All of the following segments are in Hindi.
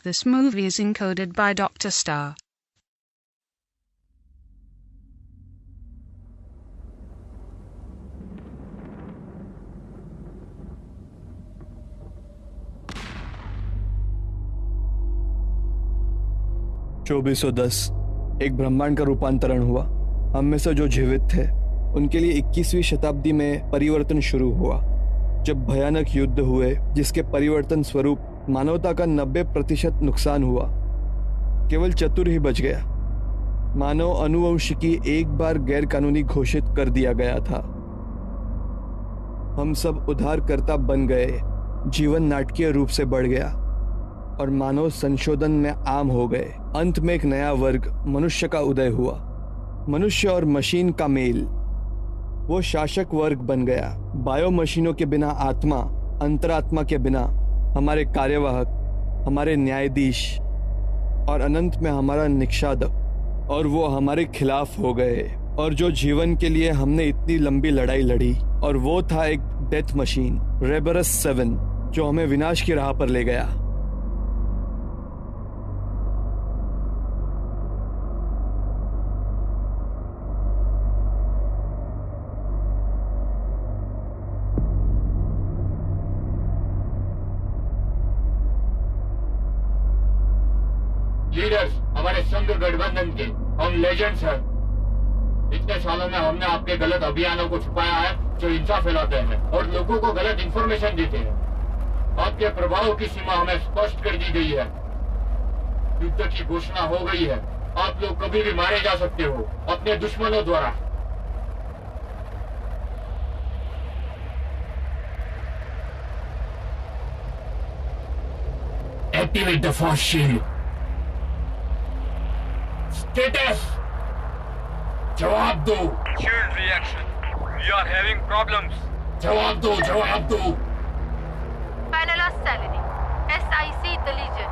this movie is encoded by Dr. Star. चौबीस एक ब्रह्मांड का रूपांतरण हुआ। हम में से जो जीवित थे उनके लिए 21वीं शताब्दी में परिवर्तन शुरू हुआ, जब भयानक युद्ध हुए जिसके परिवर्तन स्वरूप मानवता का 90% नुकसान हुआ। केवल चतुर ही बच गया। मानव अनुवंशिकी एक बार गैर कानूनी घोषित कर दिया गया था। हम सब उद्धारकर्ता बन गए, जीवन नाटकीय रूप से बढ़ गया और मानव संशोधन में आम हो गए। अंत में एक नया वर्ग मनुष्य का उदय हुआ। मनुष्य और मशीन का मेल, वो शासक वर्ग बन गया। बायो मशीनों के बिना आत्मा, अंतरात्मा के बिना हमारे कार्यवाहक, हमारे न्यायाधीश और अनंत में हमारा निक्षादक, और वो हमारे खिलाफ हो गए। और जो जीवन के लिए हमने इतनी लंबी लड़ाई लड़ी, और वो था एक डेथ मशीन, रेबरस 7, जो हमें विनाश की राह पर ले गया। लीडर्स, हमारे संघ गठबंधन के हम लेजेंड्स हैं। इतने सालों में हमने आपके गलत अभियानों को छुपाया है जो हिंसा फैलाते हैं और लोगों को गलत इंफॉर्मेशन देते हैं। आपके प्रभाव की सीमा हमें स्पष्ट कर दी गई है। युद्ध की घोषणा हो गई है। आप लोग कभी भी मारे जा सकते हो अपने दुश्मनों द्वारा। Activate the force shield. Status, जवाब दो। Shield reaction. We are having problems. जवाब दो, जवाब दो। Panelus Salini, SIC The Legion।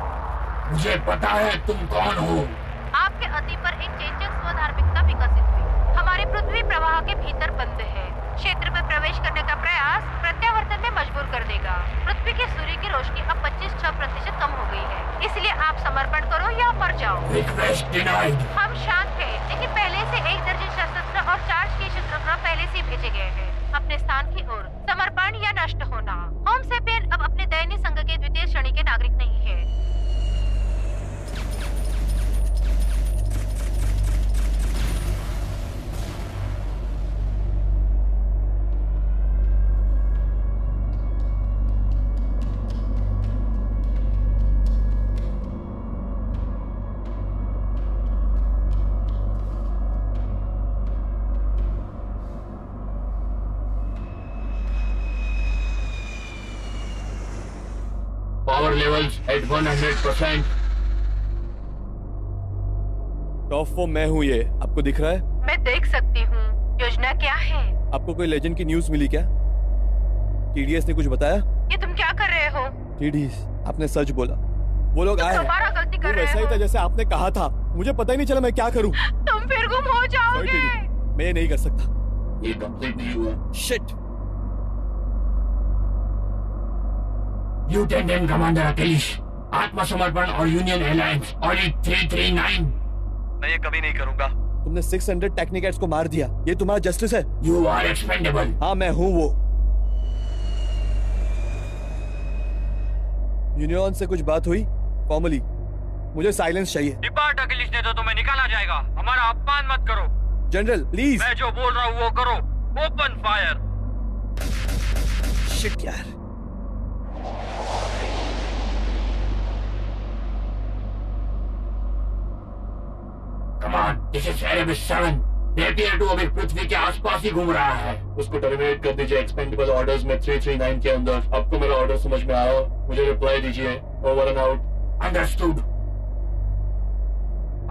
मुझे पता है तुम कौन हो। आपके अति पर एक चेचक स्वधार्मिकता विकसित हुई। हमारे पृथ्वी प्रवाह के भीतर बंद है। क्षेत्र में प्रवेश करने का प्रयास प्रत्यावर्तन में मजबूर कर देगा। पृथ्वी की सूर्य की रोशनी अब 25% कम हो गई है, इसलिए आप समर्पण करो या मर जाओ। Request denied. हम शांत हैं, लेकिन पहले से 1 दर्जन शस्त्र और चार्ज के शस्त्र पहले से भेजे गए हैं अपने स्थान की ओर। समर्पण या नष्ट होना। होम सेपियन अब अपने दैनिक संघ के द्वितीय श्रेणी के नागरिक नहीं है। Power levels at 100%. टॉप 4 मैं हूँ। ये आपको दिख रहा है? मैं देख सकती हूँ। योजना क्या है? आपको कोई लेजेंड की न्यूज़ मिली क्या? TDS ने कुछ बताया? ये तुम क्या कर रहे हो? TDS, आपने सच बोला। वो लोग आए हैं। दोबारा गलती कर वो रहे वैसा ही हो। था जैसे आपने कहा था। मुझे पता ही नहीं चला मैं क्या करूं। तुम फिर गुम हो जाओगे। Sorry, TD, मैं ये नहीं कर सकता। ये कंप्लीट नहीं हुआ। शिट। Lieutenant Commander Achilles, आत्मसमर्पण और यूनियन एलायंस ऑडिट 339। मैं ये कभी नहीं करूंगा। तुमने 600 टेक्निकेट्स को मार दिया। ये तुम्हारा जस्टिस है? You are expendable। हाँ, मैं हूँ वो। यूनियन से कुछ बात हुई? फॉर्मली मुझे साइलेंस चाहिए। डिपार्ट अखिलेश ने तो तुम्हें निकाला जाएगा। हमारा अपमान मत करो। General please. मैं जो बोल रहा हूँ वो करो। Open fire. शिट यार। कमान, दिस इज एरेबिस 7। नेपियर 2 अभी पृथ्वी के आसपास ही घूम रहा है। उसको टर्मिनेट कर दीजिए एक्सपेंडेबल ऑर्डर्स में 339 के अंदर। आपको मेरा ऑर्डर समझ में आया? मुझे रिप्लाई दीजिए। Over and out. अंडरस्टूड।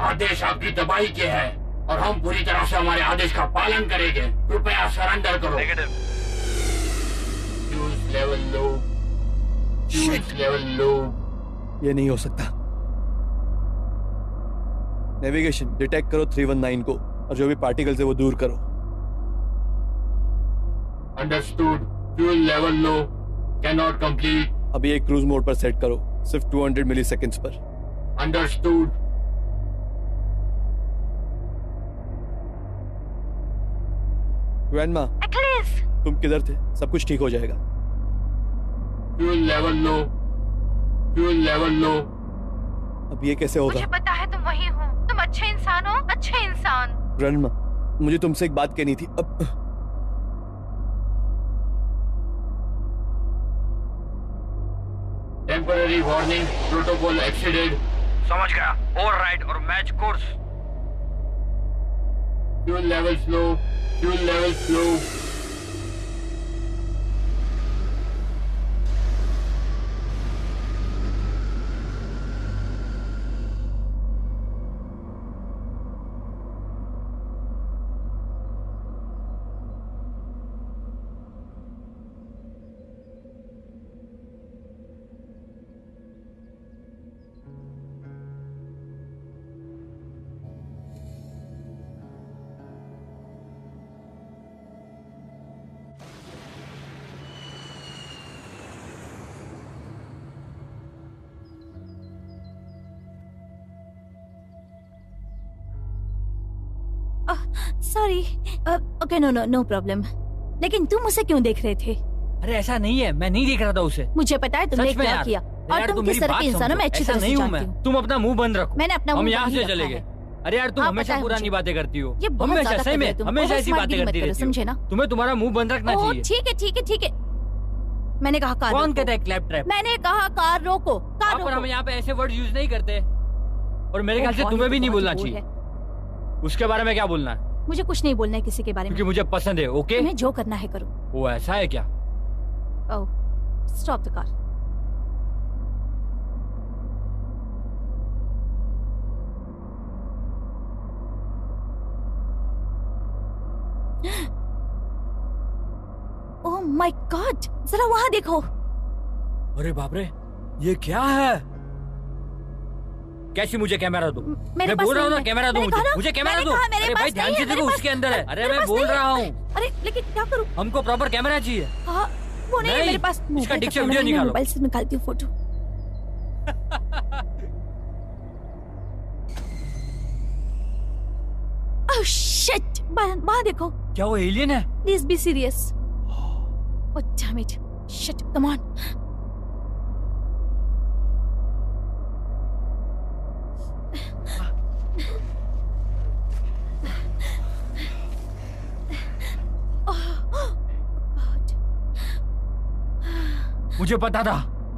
आदेश आपकी तबाही के है और हम पूरी तरह से हमारे आदेश का पालन करेंगे। कृपया सरेंडर करो। Negative. Fuse level low. Fuse level low. ये नहीं हो सकता। नेविगेशन डिटेक्ट करो 319 को और जो भी पार्टिकल्स है वो दूर करो। Understood. Fuel level low. Can not complete. अभी एक क्रूज मोड पर सेट करो, सिर्फ 200 मिलीसेकंड्स पर। Understood. ग्रैंडमा, एकिलिस, तुम किधर थे? सब कुछ ठीक हो जाएगा। Fuel level low. Fuel level low. अब ये कैसे होगा? मुझे पता है तुम वही हो। तुम अच्छे इंसान हो, अच्छे इंसान। ग्रैंडमा, मुझे तुमसे एक बात कहनी थी। अब Temporary warning. Protocol exceeded. समझ गया। ओवरराइड और match course. Fuel level slow. Fuel level slow. Sorry. Okay, no problem. लेकिन तुम उसे क्यों देख रहे थे? अरे ऐसा नहीं है, मैं नहीं देख रहा था उसे। मुझे पता है तुमने सच में क्या यार। किया, यार, और तुम मेरी किस तरह बात के इंसान हो मैं समझो। अच्छी ऐसा तरह नहीं से हूँ जानती मैं। हूँ। तुम अपना मुंह बंद रखो। मैंने अपना हम मुंह यहाँ बंद से ही चले रखा गए। है। अरे यार, तुम हाँ, हमेशा पता है पुरानी मुझे। बातें करती हो। ये बहुत हमेशा ज्यादा सही कर रहे में हो तुम। हमेशा ऐसी ओवर बातें स्मार्ट करती मत करो, रहती समझे हो। ना? तुम्हें तुम्हारा मुंह बंद रखना ओह चाहिए। ठीक है। मैंने कहा कार कौन रोको। कहता है क्लैप ट्रैप? मैंने कहा कार रोको, कार पर हम रोको। यहाँ पे ऐसे वर्ड यूज नहीं करते। और मेरे ख्याल से बहुत तुम्हें भी ही नहीं बोलना बोर चाहिए। है। उसके बारे में क्या बोलना है? मुझे कुछ नहीं बोलना है किसी के बारे में। क्योंकि मुझे पसंद है। ओके, तुम्हें जो करना है करो। वो ऐसा है क्या? Oh, stop the car. Oh my god, जरा वहां देखो। अरे बाप रे, ये क्या है? कैसी मुझे कैमरा दो। मेरे मैं पास बोल रहा हूँ ना, नहीं है। कैमरा दो मैंने कहा ना, मुझे कैमरा मैंने दो। कहा मेरे अरे भाई पास ध्यान नहीं से है, देखो, मेरे उसके पास- अंदर है। अरे मेरे मैं पास बोल नहीं रहा है। हूँ, अरे लेकिन क्या करूं? हमको प्रॉपर कैमरा चाहिए। हाँ, वो नहीं है नहीं, मेरे पास। इसका मोबाइल का डिक्शा कैमरा वीडियो नहीं है, निकालो। मोबाइल से निकालती हूँ फोटो। ओह शिट, वहां देखो। क्या वो एलियन है? Please be serious. Oh damn it, shit, come on. मुझे पता था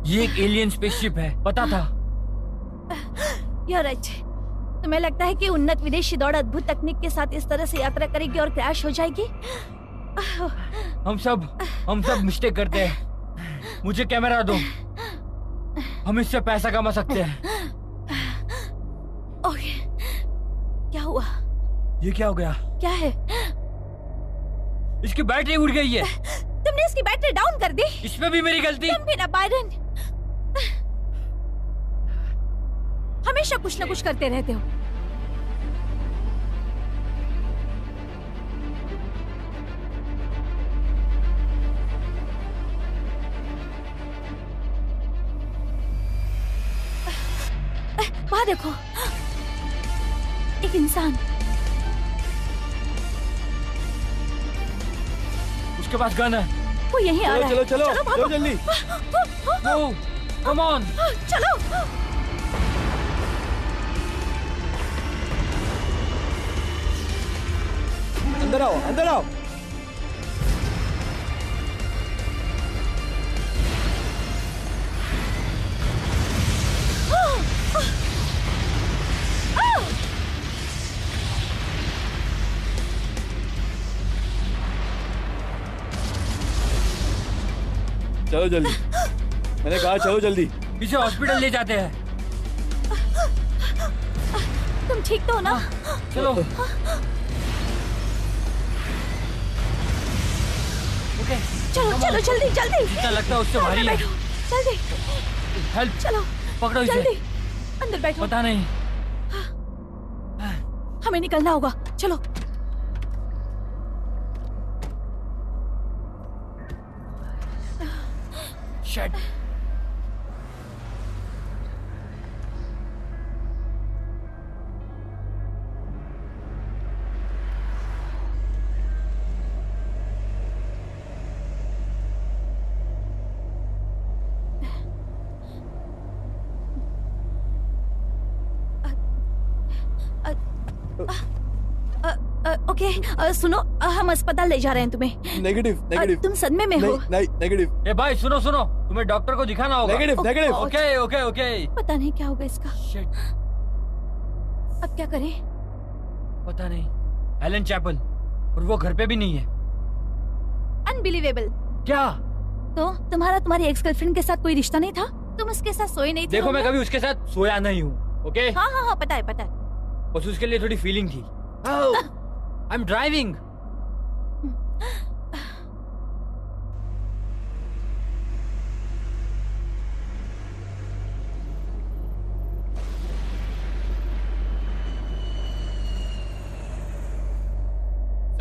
ये एक एलियन स्पेसशिप है, पता था। You're right. तुम्हें लगता है कि उन्नत विदेशी दौड़ अद्भुत तकनीक के साथ इस तरह से यात्रा करेगी और क्रैश हो जाएगी? हम सब मिस्टेक करते हैं। मुझे कैमरा दो, हम इससे पैसा कमा सकते हैं। ओके, क्या हुआ? ये क्या हो गया? क्या है? इसकी बैटरी उड़ गई है। तुमने इसकी बैटरी डाउन कर दी? इसमें भी मेरी गलती? तुम भी ना बायरन, हमेशा कुछ ना कुछ करते रहते हो। वहां देखो, एक इंसान। उसके पास गन है। वो यहीं आ रहा है। चलो भागो। जल्दी। वो कम ऑन। चलो। अंदर आओ। चलो जल्दी, मैंने कहा चलो जल्दी। इसे हॉस्पिटल ले जाते हैं। तुम ठीक तो हो ना? चलो। ओके, चलो जल्दी। जितना लगता है उससे कार भारी में है। बैठो, जल्दी। हेल्प, चलो पकड़ो इसे। जल्दी, अंदर बैठो। पता नहीं। हमें निकलना होगा, चलो। शिट। ओके, सुनो, हम अस्पताल ले जा रहे हैं तुम्हें। Negative negative. तुम सदमे में हो। नहीं नेगेटिव। ए भाई सुनो सुनो, तुम्हें डॉक्टर को दिखाना होगा। Negative negative. Okay okay okay. पता नहीं क्या होगा इसका। शिट, अब क्या करें? पता नहीं। हेलन चैपल, और वो घर पे भी नहीं है। अनबिलीवेबल। क्या? तो तुम्हारी एक्स गर्लफ्रेंड के साथ कोई रिश्ता नहीं था? तुम उसके साथ सोए नहीं थे? देखो मैं कभी उसके साथ सोया नहीं हूँ। ओके? हाँ हाँ हाँ, पता है पता है। बस उसके लिए थोड़ी फीलिंग थी। I am driving.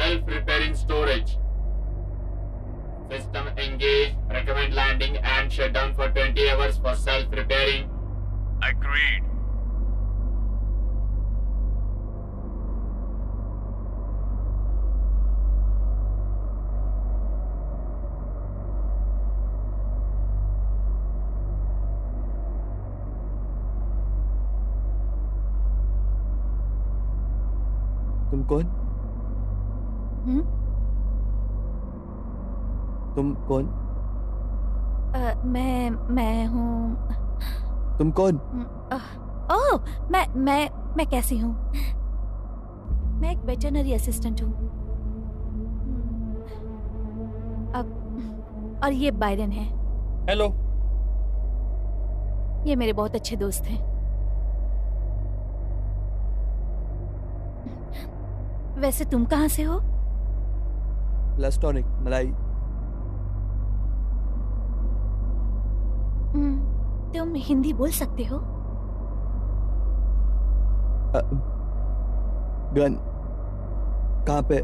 Self-repairing storage. System engaged. Recommend landing and shut down for 20 hours for self-repairing. Agreed. तुम कौन? तुम कौन? मैं हूँ। तुम कौन? ओह, मैं कैसी हूँ? मैं एक वेटरनरी असिस्टेंट हूँ। अब और ये बायरन है। हेलो। ये मेरे बहुत अच्छे दोस्त हैं। वैसे तुम कहाँ से हो? प्लास्टोनिक, मलाई। तुम हिंदी बोल सकते हो? गन कहाँ पे?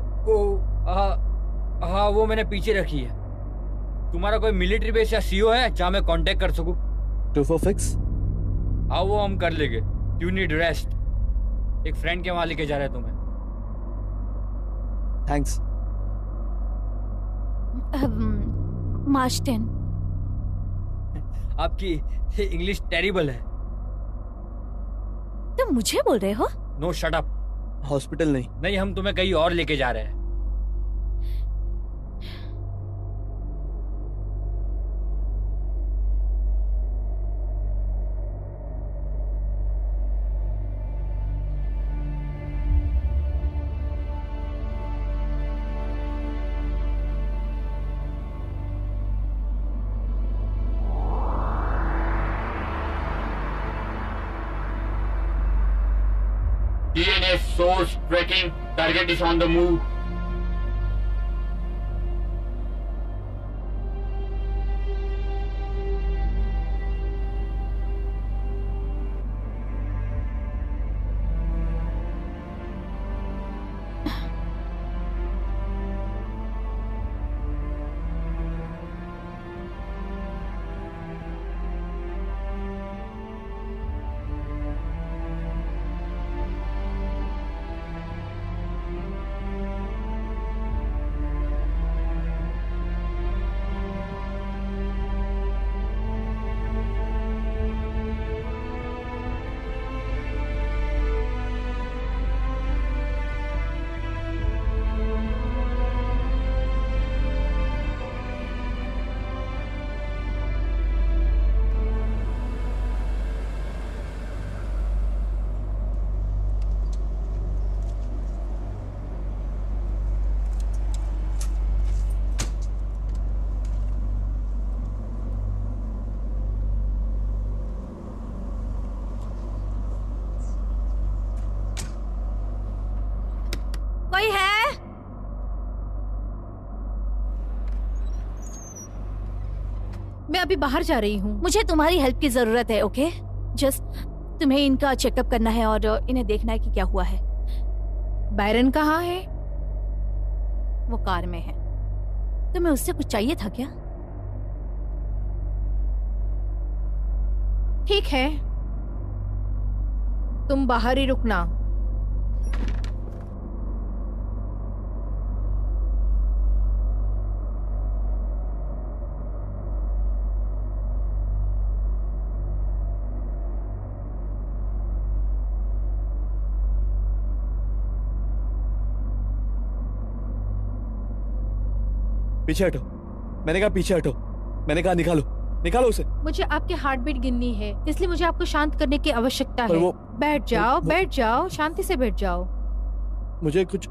हाँ वो मैंने पीछे रखी है। तुम्हारा कोई मिलिट्री बेस या सीओ है जहाँ मैं कांटेक्ट कर सकूं? Two for fix. हाँ वो हम कर लेंगे। You need rest. एक फ्रेंड के वहां लेके जा रहे हैं तुम्हें। थैंक्स। मार्च 10। आपकी इंग्लिश टेरिबल है। तुम मुझे बोल रहे हो? No shut up. हॉस्पिटल नहीं। नहीं, हम तुम्हें कहीं और लेके जा रहे हैं। DNA source tracking. Target is on the move. कोई है? मैं अभी बाहर जा रही हूँ। मुझे तुम्हारी हेल्प की जरूरत है। ओके, जस्ट तुम्हें इनका चेकअप करना है और इन्हें देखना है कि क्या हुआ है। बायरन कहाँ है? वो कार में है। तुम्हें उससे कुछ चाहिए था क्या? ठीक है, तुम बाहर ही रुकना। पीछे हटो, मैंने कहा पीछे हटो, मैंने कहा निकालो, निकालो उसे। मुझे आपके हार्ट बीट गिननी है, इसलिए मुझे आपको शांत करने की आवश्यकता पर है। वो- बैठ जाओ, बैठ जाओ, शांति से बैठ जाओ। मुझे कुछ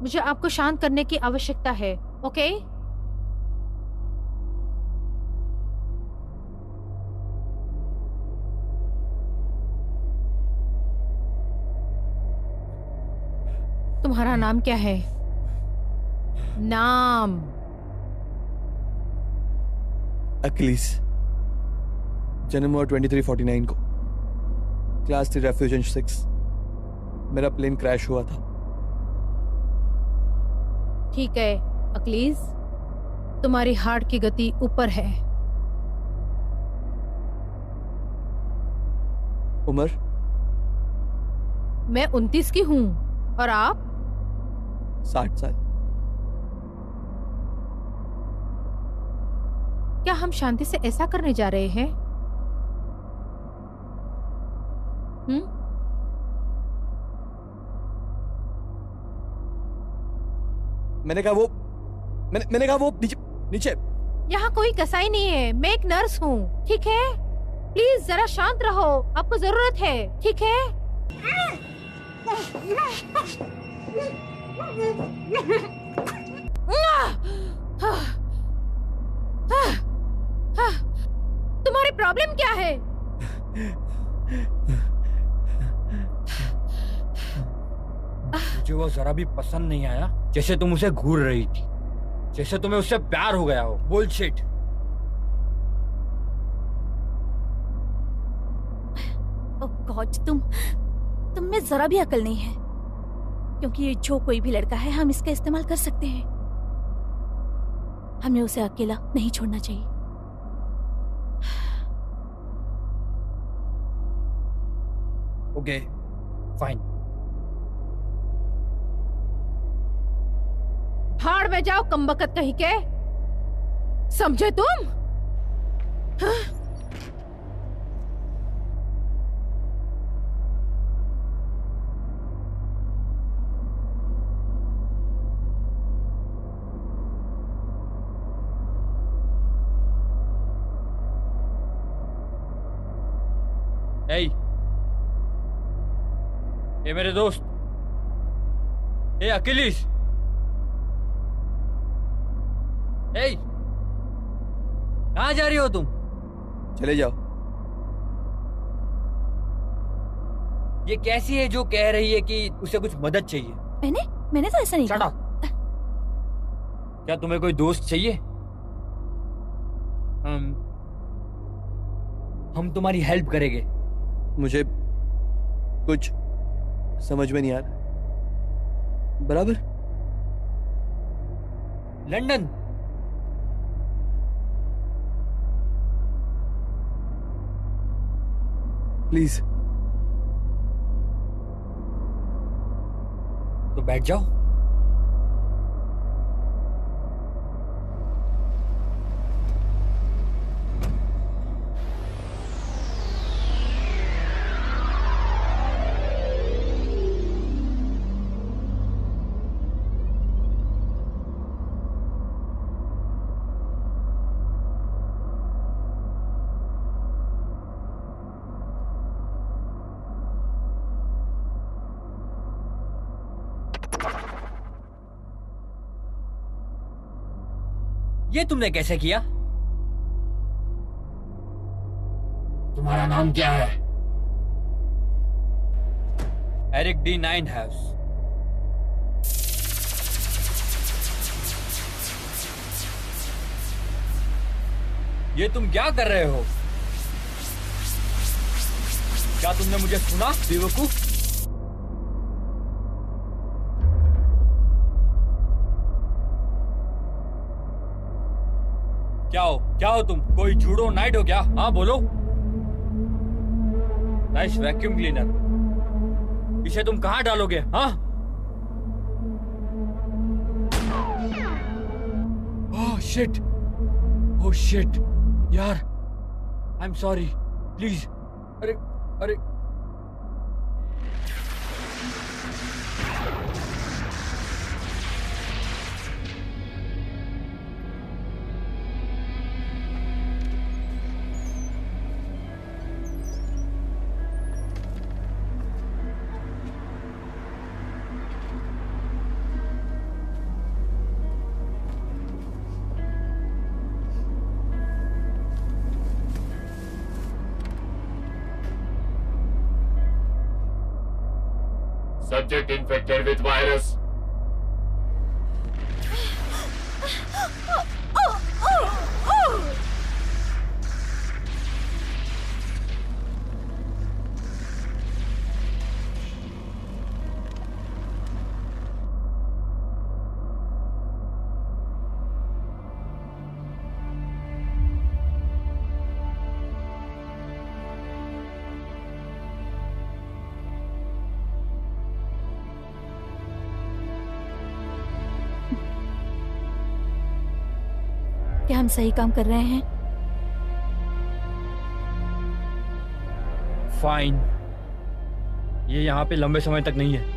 मुझे आपको शांत करने की आवश्यकता है, ओके? तुम्हारा नाम क्या है? नाम। अखिलेश, जन्म हुआ 2349 को, क्लास 3 रेफ्यूजन 6। मेरा प्लेन क्रैश हुआ था। ठीक है अखिलेश, तुम्हारी हार्ट की गति ऊपर है। उम्र मैं 29 की हूँ और आप? 60 साल। क्या हम शांति से ऐसा करने जा रहे हैं? मैंने कहा वो नीचे नीचे। यहाँ कोई कसाई नहीं है, मैं एक नर्स हूँ, ठीक है? प्लीज जरा शांत रहो, आपको जरूरत है, ठीक है? तुम्हारी प्रॉब्लम क्या है? मुझे वो जरा भी पसंद नहीं आया, जैसे तुम उसे घूर रही थी, जैसे तुम्हें उससे प्यार हो गया हो। बुलशिट। ओह गॉड, तुम में जरा भी अकल नहीं है, क्योंकि ये जो कोई भी लड़का है, हम इसका इस्तेमाल कर सकते हैं। हमें उसे अकेला नहीं छोड़ना चाहिए। Okay fine. भाड़ में जाओ कमबख्त कहीं के, समझे तुम? हाँ? ए मेरे दोस्त, ए अखिलेश, ए कहाँ जा रही हो तुम? चले जाओ। ये कैसी है जो कह रही है कि उसे कुछ मदद चाहिए? मैंने तो ऐसा नहीं Shut कहा। up. क्या तुम्हें कोई दोस्त चाहिए? हम तुम्हारी हेल्प करेंगे। मुझे कुछ समझ में नहीं आ रहा। बराबर। लंदन। प्लीज। तो बैठ जाओ। ये तुमने कैसे किया? तुम्हारा नाम क्या है? Eric D Ninehouse. ये तुम क्या कर रहे हो? क्या तुमने मुझे सुना, बेवकूफ? क्या हो तुम? कोई जूडो नाइट हो क्या? हाँ बोलो। Nice vacuum cleaner. इसे तुम कहाँ डालोगे? हाँ? ओह शिट, ओह शिट यार, आई एम सॉरी, प्लीज। अरे अरे Subject infected with virus. क्या हम सही काम कर रहे हैं? फाइन, ये यहाँ पे लंबे समय तक नहीं है।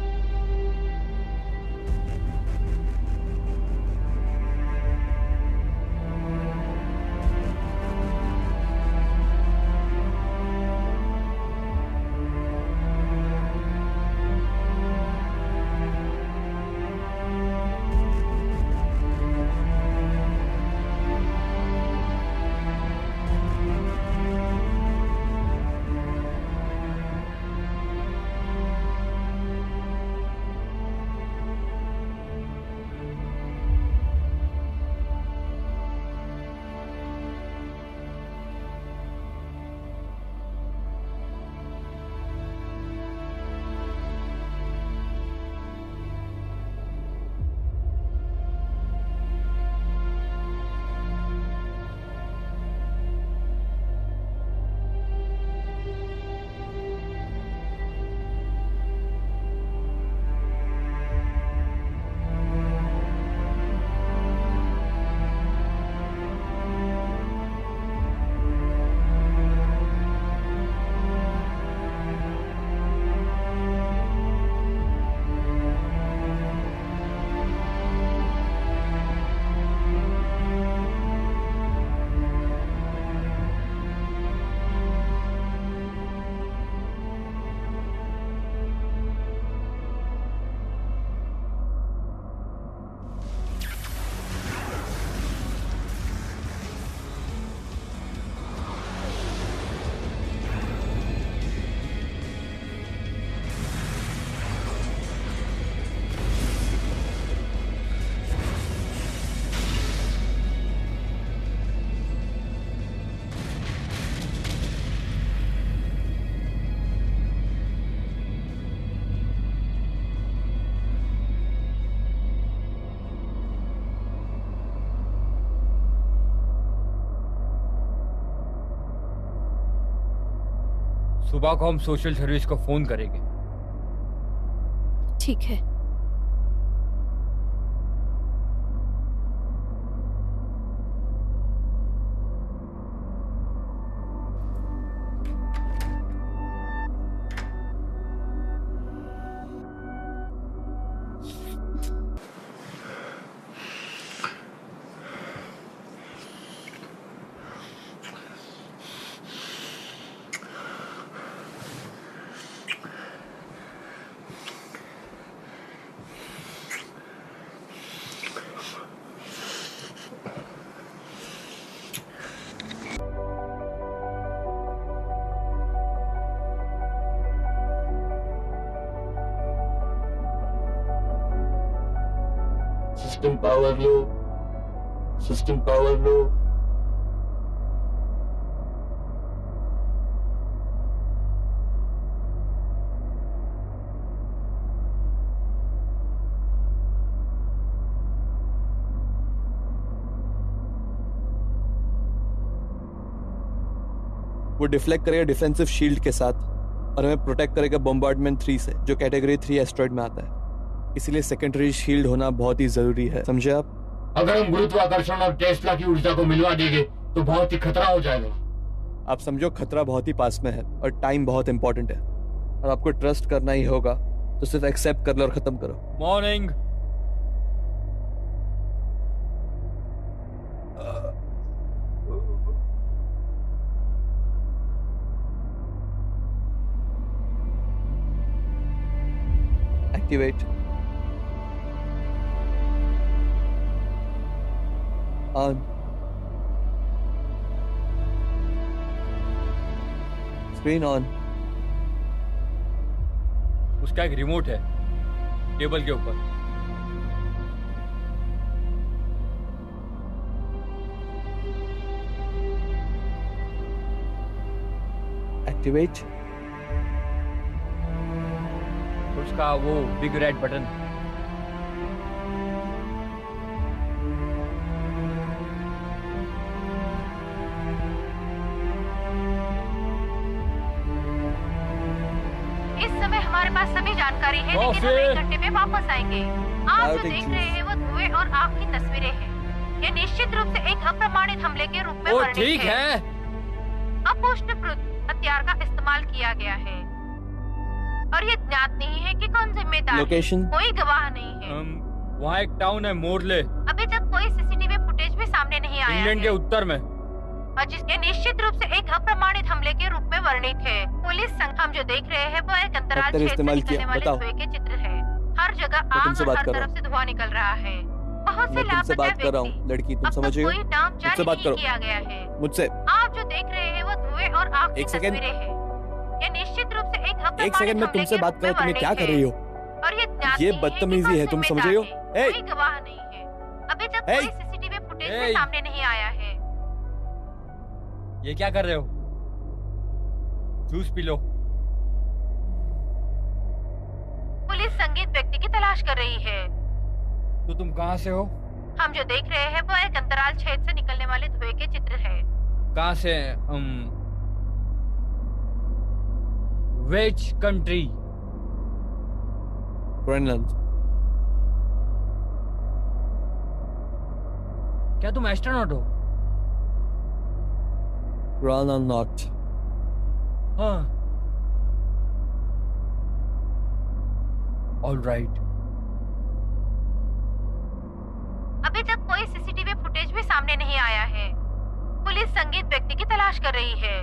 सुबह को हम सोशल सर्विस को फोन करेंगे। ठीक है। System power low. System power low. वो डिफ्लेक्ट करेगा डिफेंसिव शील्ड के साथ और हमें प्रोटेक्ट करेगा बॉम्बार्डमेंट 3 से, जो कैटेगरी 3 एस्ट्रॉइड में आता है। इसीलिए सेकेंडरी शील्ड होना बहुत ही जरूरी है, समझे आप? अगर हम गुरुत्वाकर्षण और टेस्ला की ऊर्जा को मिलवा देंगे तो बहुत ही खतरा हो जाएगा। आप समझो खतरा बहुत ही पास में है और टाइम बहुत इंपॉर्टेंट है, और आपको ट्रस्ट करना ही होगा, तो सिर्फ एक्सेप्ट कर लो और खत्म करो। Morning. Activate. On. Screen on. उसका एक रिमोट है, टेबल के ऊपर। एक्टिवेट। उसका वो बिग रेड बटन। इस समय हमारे पास सभी जानकारी है, लेकिन हम 1 घंटे में वापस आएंगे। आप जो देख रहे हैं वो धुएं और आग की तस्वीरें हैं। ये निश्चित रूप से एक अप्रमाणित हमले के रूप में वर्णित ठीक है। अपुष्टकृत हथियार का इस्तेमाल किया गया है और ये ज्ञात नहीं है कि कौन जिम्मेदार है। लोकेशन? कोई गवाह नहीं है। वहाँ एक टाउन है मोरले, अभी तक कोई सीसीटीवी फुटेज भी सामने नहीं आया इंग्लैंड के है उत्तर में। और जिसके निश्चित रूप से एक अप्रमाणित हमले के रूप में वर्णित है। पुलिस संघ हम जो देख रहे हैं वो एक अंतराल पत्थर क्षेत्र से इस्तेमाल निकलने किया, वाले बताओ। धुएं के चित्र है। हर जगह मैं आग तुमसे और बात हर कर रहा तरफ से धुआं निकल रहा है। बहुत से मैं तुमसे लापता बात कर रहा हूँ व्यक्ति लड़की, तुम अब समझ तक रही हो? कोई नाम मुझसे जारी बात नहीं करो। किया गया है। मुझसे। आप जो देख रहे हैं वो धुएं और आग की एक सेकंड। तस्वीरें हैं। ये निश्चित रूप से एक एक अप्रमाणित सेकंड में हमले तुमसे के बात रूप कर रहा में हूँ, तुम्हें क्या वर्णित कर रही हो? और ये ज्ञात ये नहीं बदतमीजी कि है, कौन तुम समझ रही हो? जिम्मेदार है। ए! कोई गवाह नहीं है। अभी तक ए! कोई सीसीटीवी फुटेज ए! भी सामने नहीं आया है। ये क्या कर रहे हो? Juice P low. पुलिस संगीत व्यक्ति की तलाश कर रही है। तो तुम कहाँ से हो? हम जो देख रहे हैं वो एक अंतराल क्षेत्र से निकलने वाले धुएं के चित्र है। कहाँ से? वेज कंट्री। ग्रीनलैंड। क्या तुम एस्ट्रोनॉट हो? Greenland not. हाँ। All right. अभी तक कोई सीसीटीवी फुटेज भी सामने नहीं आया है। पुलिस संगीत व्यक्ति की तलाश कर रही है।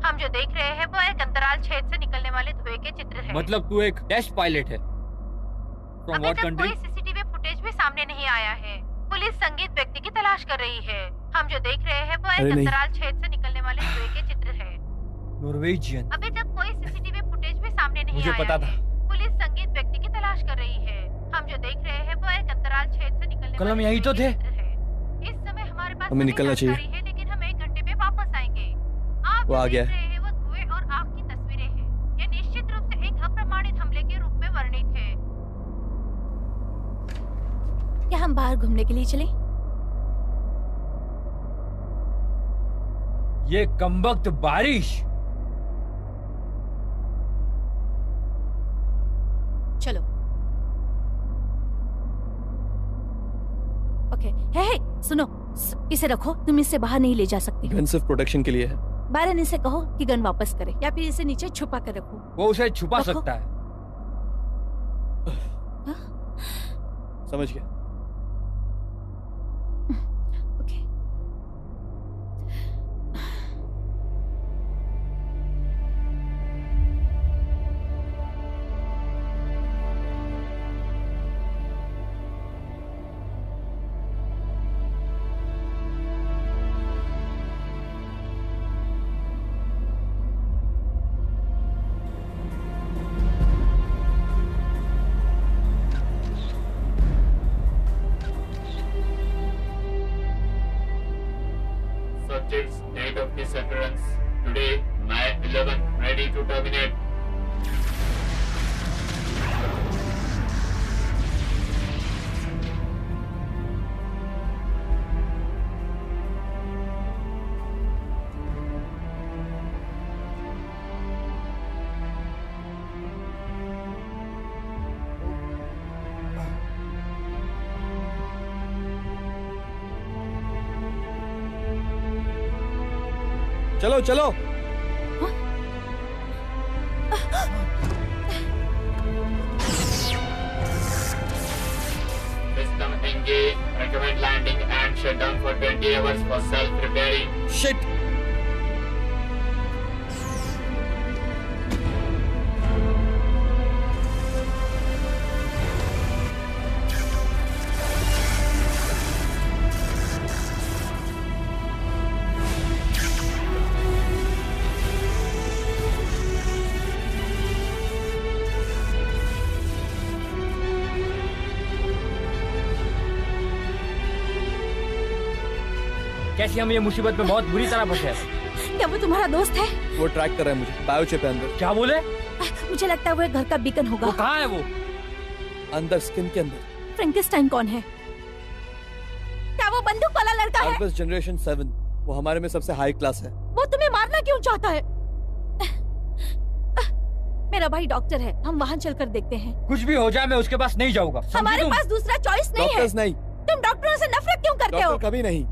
हम जो देख रहे हैं वो एक अंतराल क्षेत्र से निकलने वाले धुएं के चित्र है। मतलब तू एक टेस्ट पायलट है? फ्रॉम अभी व्हाट तक कंट्री? कोई सीसीटीवी फुटेज भी सामने नहीं आया है। पुलिस संगीत व्यक्ति की तलाश कर रही है। हम जो देख रहे हैं वो अरे एक नहीं। अंतराल क्षेत्र से निकलने वाले धुएं के चित्र है। नॉर्वेजियन। अभी तक कोई सीसीटीवी फुटेज भी सामने नहीं मुझे आया पता था। है। पुलिस संगीत व्यक्ति की तलाश कर रही है। हम जो देख रहे हैं वो एक अंतराल क्षेत्र से निकलने कल हम वाले यहीं तो धुएं थे। के चित्र है। इस समय हमारे पास हमें सभी निकलना चाहिए। जानकारी है, लेकिन हम 1 घंटे में वापस आएंगे। आप वो जो आ देख गया। रहे हैं वो धुएं और आग की तस्वीरें हैं। ये निश्चित रूप से एक अप्रमाणित हमले के रूप में वर्णित है। क्या हम बाहर घूमने के लिए चले? ये कमबख्त बारिश। चलो। ओके। हे सुनो, इसे रखो, तुम इसे बाहर नहीं ले जा सकती। गन सिर्फ प्रोटेक्शन के लिए है। बारन इसे कहो कि गन वापस करे या फिर इसे नीचे छुपा कर रखो। वो उसे छुपा रखो। सकता है। समझ गया। Okay. Subject's date of disappearance today, 9/11, ready to terminate. चलो चलो। System engage. Recommend landing and shutdown for 20 hours for self-repairing. Shit. कैसी हम ये मुसीबत में बहुत बुरी तरह फंसे हैं। क्या वो तुम्हारा दोस्त है? वो ट्रैक कर रहा है मुझे, बायोचिप है अंदर। क्या बोले? मुझे लगता है वो एक घर का बीकन होगा। वो कहाँ है वो? अंदर, स्किन के अंदर। फ्रैंकेस्टाइन कौन है? क्या वो बंदूक वाला लड़का है? कार्पस जनरेशन 7, वो हमारे में सबसे हाई क्लास है। वो तुम्हें मारना क्यों चाहता है? मेरा भाई डॉक्टर है, हम वहाँ चलकर देखते हैं। कुछ भी हो जाए मैं उसके पास नहीं जाऊंगा। हमारे पास दूसरा चॉइस नहीं है। डॉक्टर्स नहीं। तुम डॉक्टरों से नफरत क्यों करते हो? डॉक्टर कभी नहीं।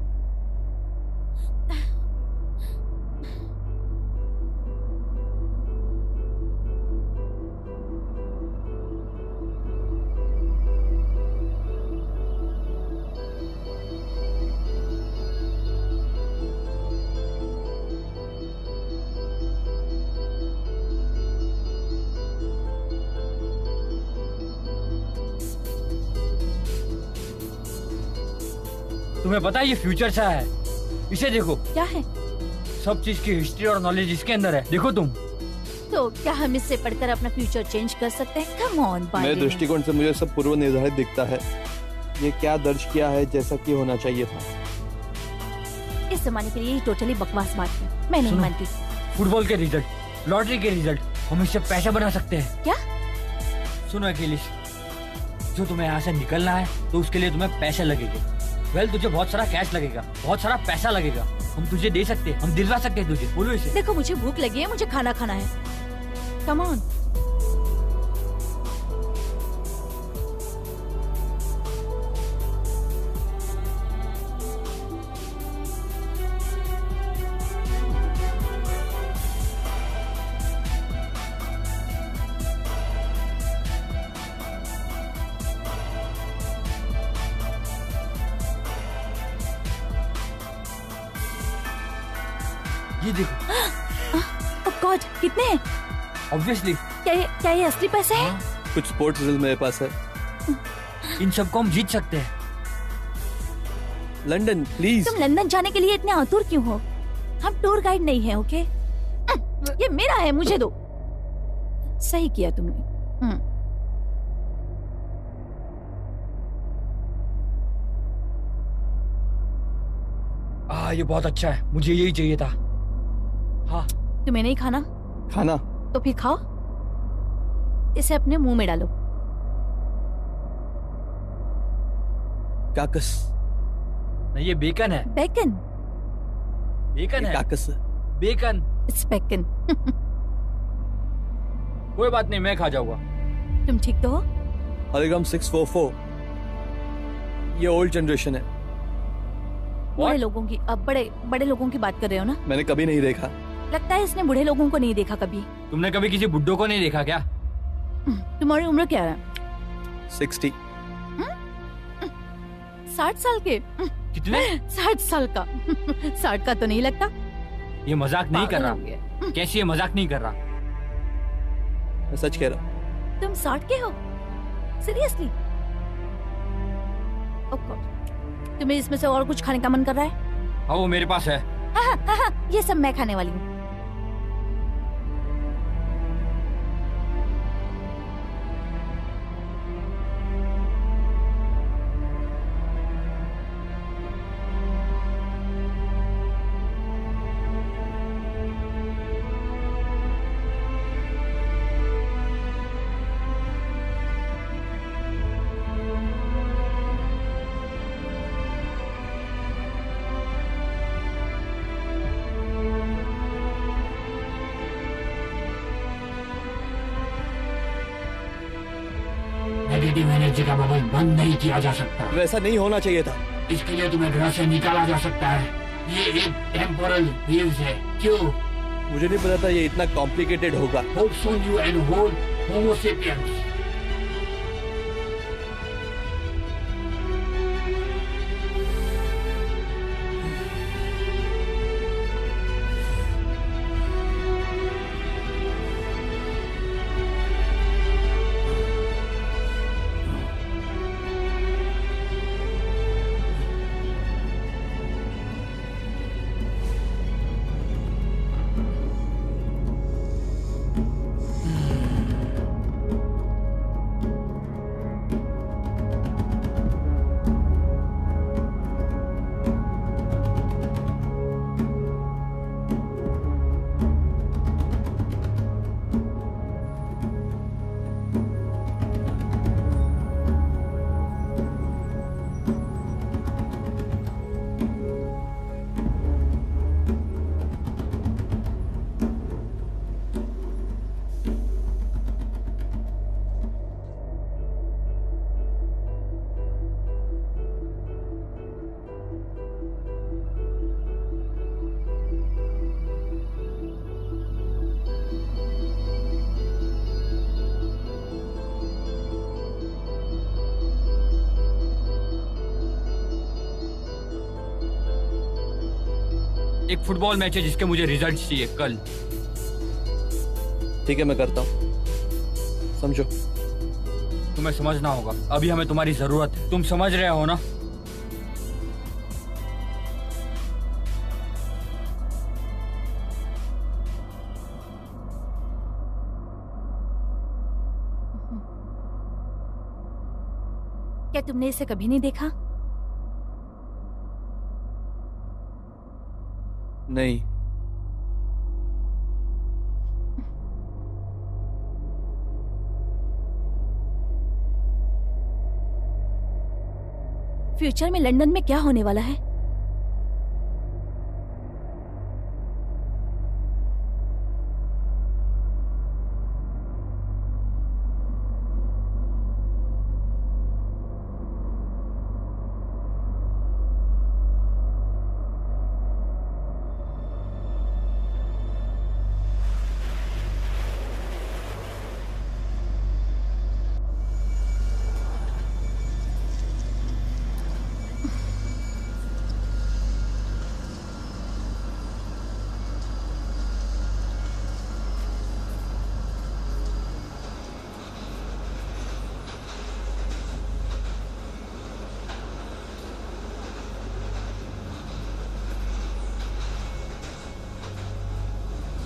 तुम्हें पता है ये फ्यूचर सा है, इसे देखो। क्या है? सब चीज की हिस्ट्री और नॉलेज इसके अंदर है, देखो तुम। तो क्या हम इससे पढ़कर अपना फ्यूचर चेंज कर सकते हैं? कम ऑन मेरे दृष्टिकोण से मुझे सब पूर्व निर्धारित दिखता है। ये क्या दर्ज किया है जैसा कि होना चाहिए था। इस जमाने के लिए ये टोटली बकवास बात है, मैं नहीं सुनो। मानती। फुटबॉल के रिजल्ट, लॉटरी के रिजल्ट, हम इससे पैसा बना सकते हैं। क्या? सुनो अखिलेश, जो तुम्हें यहाँ से निकलना है तो उसके लिए तुम्हें पैसे लगेंगे। तुझे बहुत सारा कैश लगेगा, बहुत सारा पैसा लगेगा। हम तुझे दे सकते हैं, हम दिलवा सकते हैं तुझे। बोलो इसे। देखो मुझे भूख लगी है, मुझे खाना खाना है। Come on. ये देखो। ओह गॉड, कितने हैं? ऑब्वियसली। क्या ये असली पैसे हैं? कुछ स्पोर्ट्स रिजल्ट मेरे पास है। इन सबको हम जीत सकते हैं। London please. तुम लंदन जाने के लिए इतने आतुर क्यों हो? हम टूर गाइड नहीं है, ओके? ये मेरा है, मुझे दो। सही किया तुमने। ये बहुत अच्छा है, मुझे यही चाहिए था। हाँ। तुम्हें नहीं खाना? खाना तो फिर खाओ, इसे अपने मुंह में डालो। काकस। नहीं, ये बेकन है। बेकन? बेकन है। काकस। बेकन। It's bacon. कोई बात नहीं, मैं खा जाऊंगा। तुम ठीक तो हो? हॉलोग्राम 644, ये ओल्ड जनरेशन है। बूढ़े लोगों की, अब बड़े लोगों की बात कर रहे हो ना? मैंने कभी नहीं देखा। लगता है इसने बूढ़े लोगों को नहीं देखा कभी। तुमने कभी किसी बुड्ढों को नहीं देखा क्या? तुम्हारी उम्र क्या है? 60। 60 साल के? कितने? 60 साल का। 60 का तो नहीं लगता। ये मजाक नहीं कर पागल हो रहा। गया। कैसी ये मजाक नहीं कर रहा? मैं सच कह रहा हूँ। तुम 60 के हो? सीरियसली? ओह गॉड, तुम्हें इसमें से और कुछ खाने का मन कर रहा है? हाँ, वो मेरे पास है। हाँ, ये सब मैं खाने वाली हूँ। नेगेटिव एनर्जी का बबल बंद नहीं किया जा सकता। वैसा नहीं होना चाहिए था। इसके लिए तुम्हें ग्रह से निकाला जा सकता है। ये एक टेम्पोरल वेव्स है। क्यों? मुझे नहीं पता था ये इतना कॉम्प्लिकेटेड होगा। Hope soon you and whole Homo sapiens. एक फुटबॉल मैच है जिसके मुझे रिजल्ट चाहिए कल। ठीक है, मैं करता हूँ, समझो। तुम्हें समझना होगा, अभी हमें तुम्हारी जरूरत है। तुम समझ रहे हो ना? क्या तुमने इसे कभी नहीं देखा? नहीं। फ्यूचर में लंदन में क्या होने वाला है?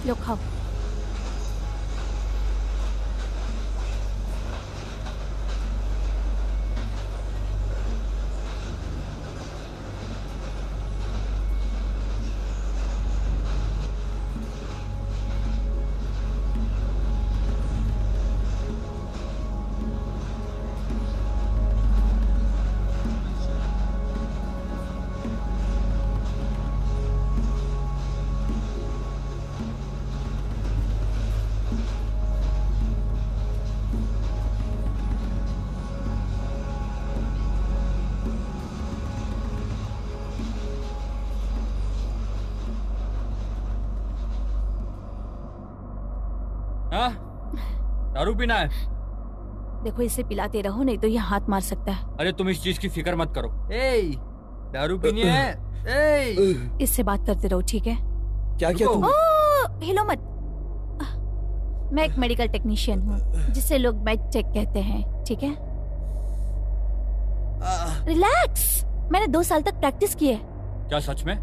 लो खाओ। हाँ? दारू पीना है? देखो, इसे पिलाते रहो नहीं तो ये हाथ मार सकता है। अरे तुम इस चीज की फिक्र मत करो। दारू पीनी है? इससे बात करते रहो, ठीक है? क्या क्या तुम? हिलो मत। मैं एक मेडिकल टेक्नीशियन हूँ जिसे लोग मेड टेक कहते हैं, ठीक है? रिलैक्स। मैंने 2 साल तक प्रैक्टिस की है। क्या सच में?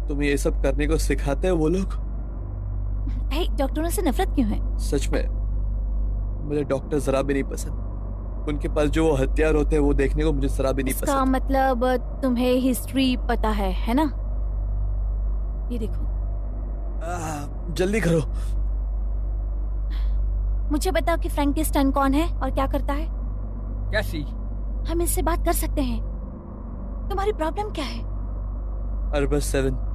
तुम ये सब करने को सिखाते हैं वो लोग? डॉक्टरों से नफरत क्यों है? सच में मुझे डॉक्टर जरा भी नहीं पसंद। उनके पास जो हथियार होते हैं वो देखने को मुझे जरा भी नहीं इसका पसंद। मतलब तुम्हें हिस्ट्री पता है ना? ये देखो। जल्दी करो। मुझे बताओ कि फ्रैंकिस्टाइन कौन है और क्या करता है? कैसी? हम इससे बात कर सकते हैं। तुम्हारी प्रॉब्लम क्या है? अरबस 7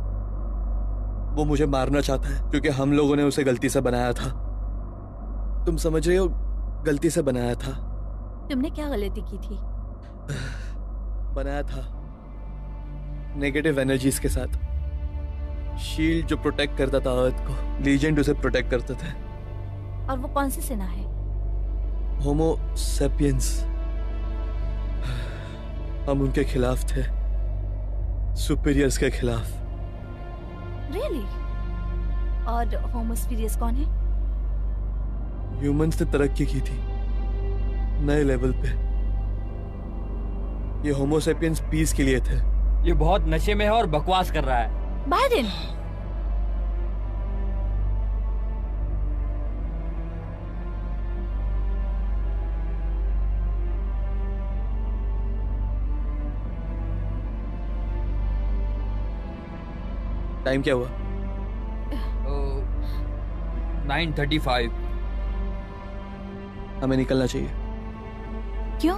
वो मुझे मारना चाहता है क्योंकि हम लोगों ने उसे गलती से बनाया था। तुम समझ रहे हो? गलती से बनाया था। तुमने क्या गलती की थी? बनाया था नेगेटिव एनर्जीज के साथ। शील्ड जो प्रोटेक्ट करता था अर्थ को, लीजेंड उसे प्रोटेक्ट करते थे। और वो कौन सी सेना है? होमो सेपियंस। हम उनके खिलाफ थे, सुपीरियर्स के खिलाफ। रियली? और होमोस्फीरियस कौन है? ह्यूमंस ने तरक्की की थी नए लेवल पे। ये होमोसेपियंस पीस के लिए थे। ये बहुत नशे में है और बकवास कर रहा है। बाइडेन। टाइम क्या हुआ? 9:35। हमें निकलना चाहिए क्यों?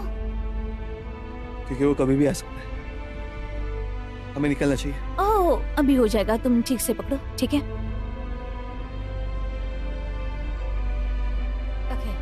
क्योंकि वो कभी भी आ सकता है। हमें निकलना चाहिए। ओह, अभी हो जाएगा। तुम ठीक से पकड़ो, ठीक है? Okay.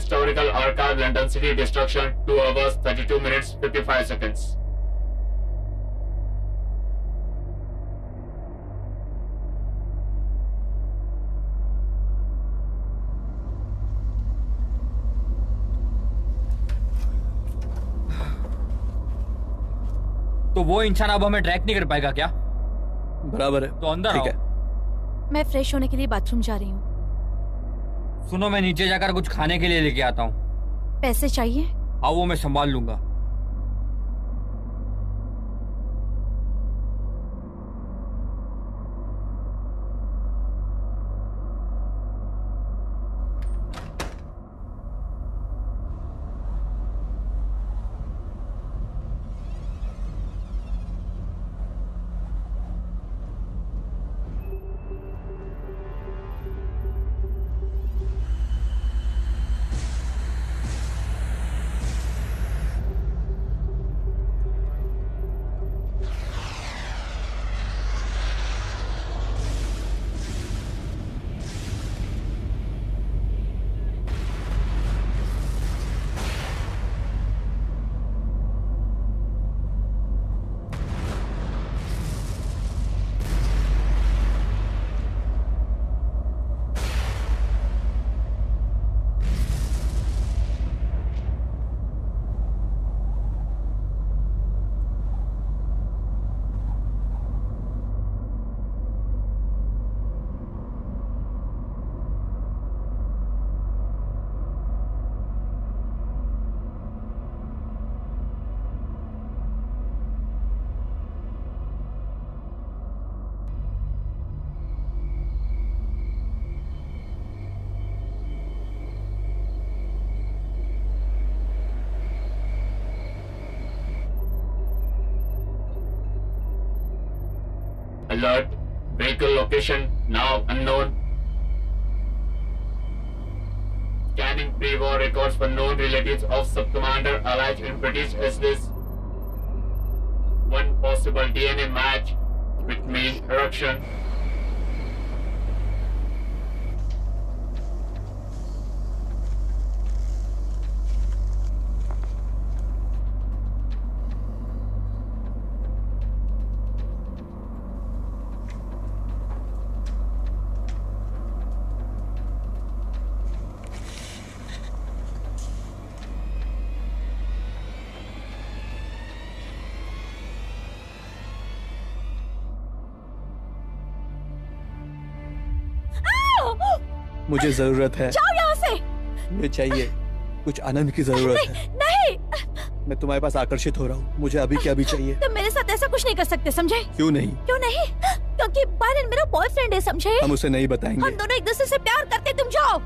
Historical Archive, London City. Destruction 2 hours 32 minutes 55 seconds. तो वो इंसान अब हमें ट्रैक नहीं कर पाएगा क्या? बराबर है, तो अंदर ठीक आओ। है। मैं फ्रेश होने के लिए बाथरूम जा रही हूँ। सुनो, मैं नीचे जाकर कुछ खाने के लिए लेके आता हूँ। पैसे चाहिए? आओ, वो मैं संभाल लूंगा। Alert. Vehicle location now unknown. Scanning pre-war records for known relatives of Sub-Commander alleged in British SS. One possible DNA match with main eruption. मुझे जरूरत है। जाओ यहाँ से। मुझे चाहिए, कुछ आनंद की जरूरत है। नहीं, मैं तुम्हारे पास आकर्षित हो रहा हूँ, मुझे अभी के अभी चाहिए। तुम मेरे साथ ऐसा कुछ नहीं कर सकते, समझे? क्यों नहीं? क्यों नहीं? क्योंकि बायरन मेरा बॉयफ्रेंड है, समझे? हम उसे नहीं बताएंगे। हम दोनों एक दूसरे से प्यार करते, तुम जाओ।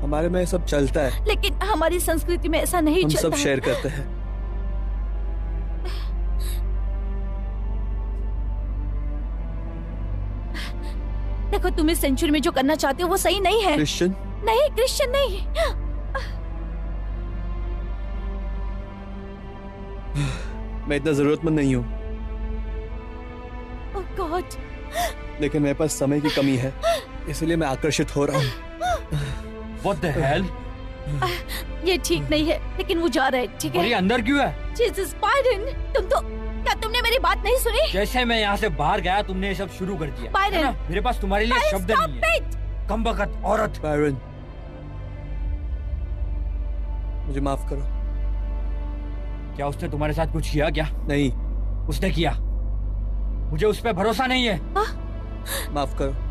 हमारे में सब चलता है, लेकिन हमारी संस्कृति में ऐसा नहीं हम चलता सब है। शेयर करते हैं। देखो, तुम इस सेंचुरी में जो करना चाहते हो वो सही नहीं है। क्रिश्चियन? नहीं, क्रिश्चियन नहीं। मैं इतना जरूरतमंद नहीं हूँ, ओह गॉड। लेकिन मेरे पास समय की कमी है, इसलिए मैं आकर्षित हो रहा हूँ। What the hell? ये ठीक नहीं है, लेकिन वो जा रहा है, ठीक और ये है? अंदर क्यों है? जीसस बायरन, क्या तुमने मेरी बात नहीं सुनी? जैसे मैं यहाँ से बाहर गया, तुमने ये सब शुरू कर दिया। बायरन! है ना? मेरे पास तुम्हारे लिए बायरन, शब्द stop नहीं है। it! कमबख्त औरत। बायरन, मुझे माफ करो। क्या उसने तुम्हारे साथ कुछ किया क्या? नहीं। उसने किया। मुझे उस पर भरोसा नहीं है। माफ करो।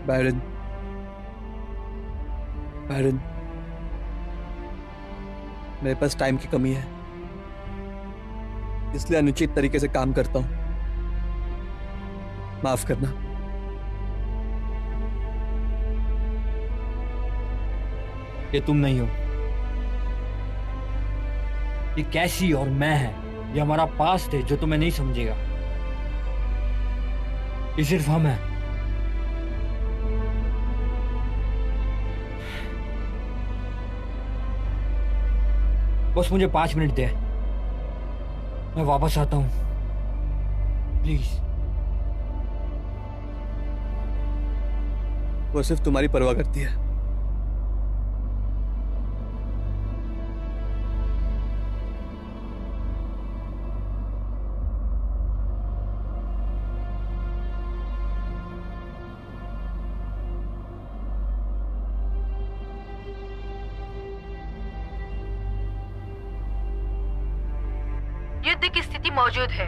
बायरन, बायरन, मेरे पास टाइम की कमी है। इसलिए अनुचित तरीके से काम करता हूं। माफ करना। ये तुम नहीं हो, ये कैसी और मैं है। ये हमारा पास्ट है जो तुम्हें नहीं समझेगा। ये सिर्फ हम हैं। बस मुझे 5 मिनट दे, मैं वापस आता हूं, प्लीज। वो सिर्फ तुम्हारी परवाह करती है। युद्ध की स्थिति मौजूद है।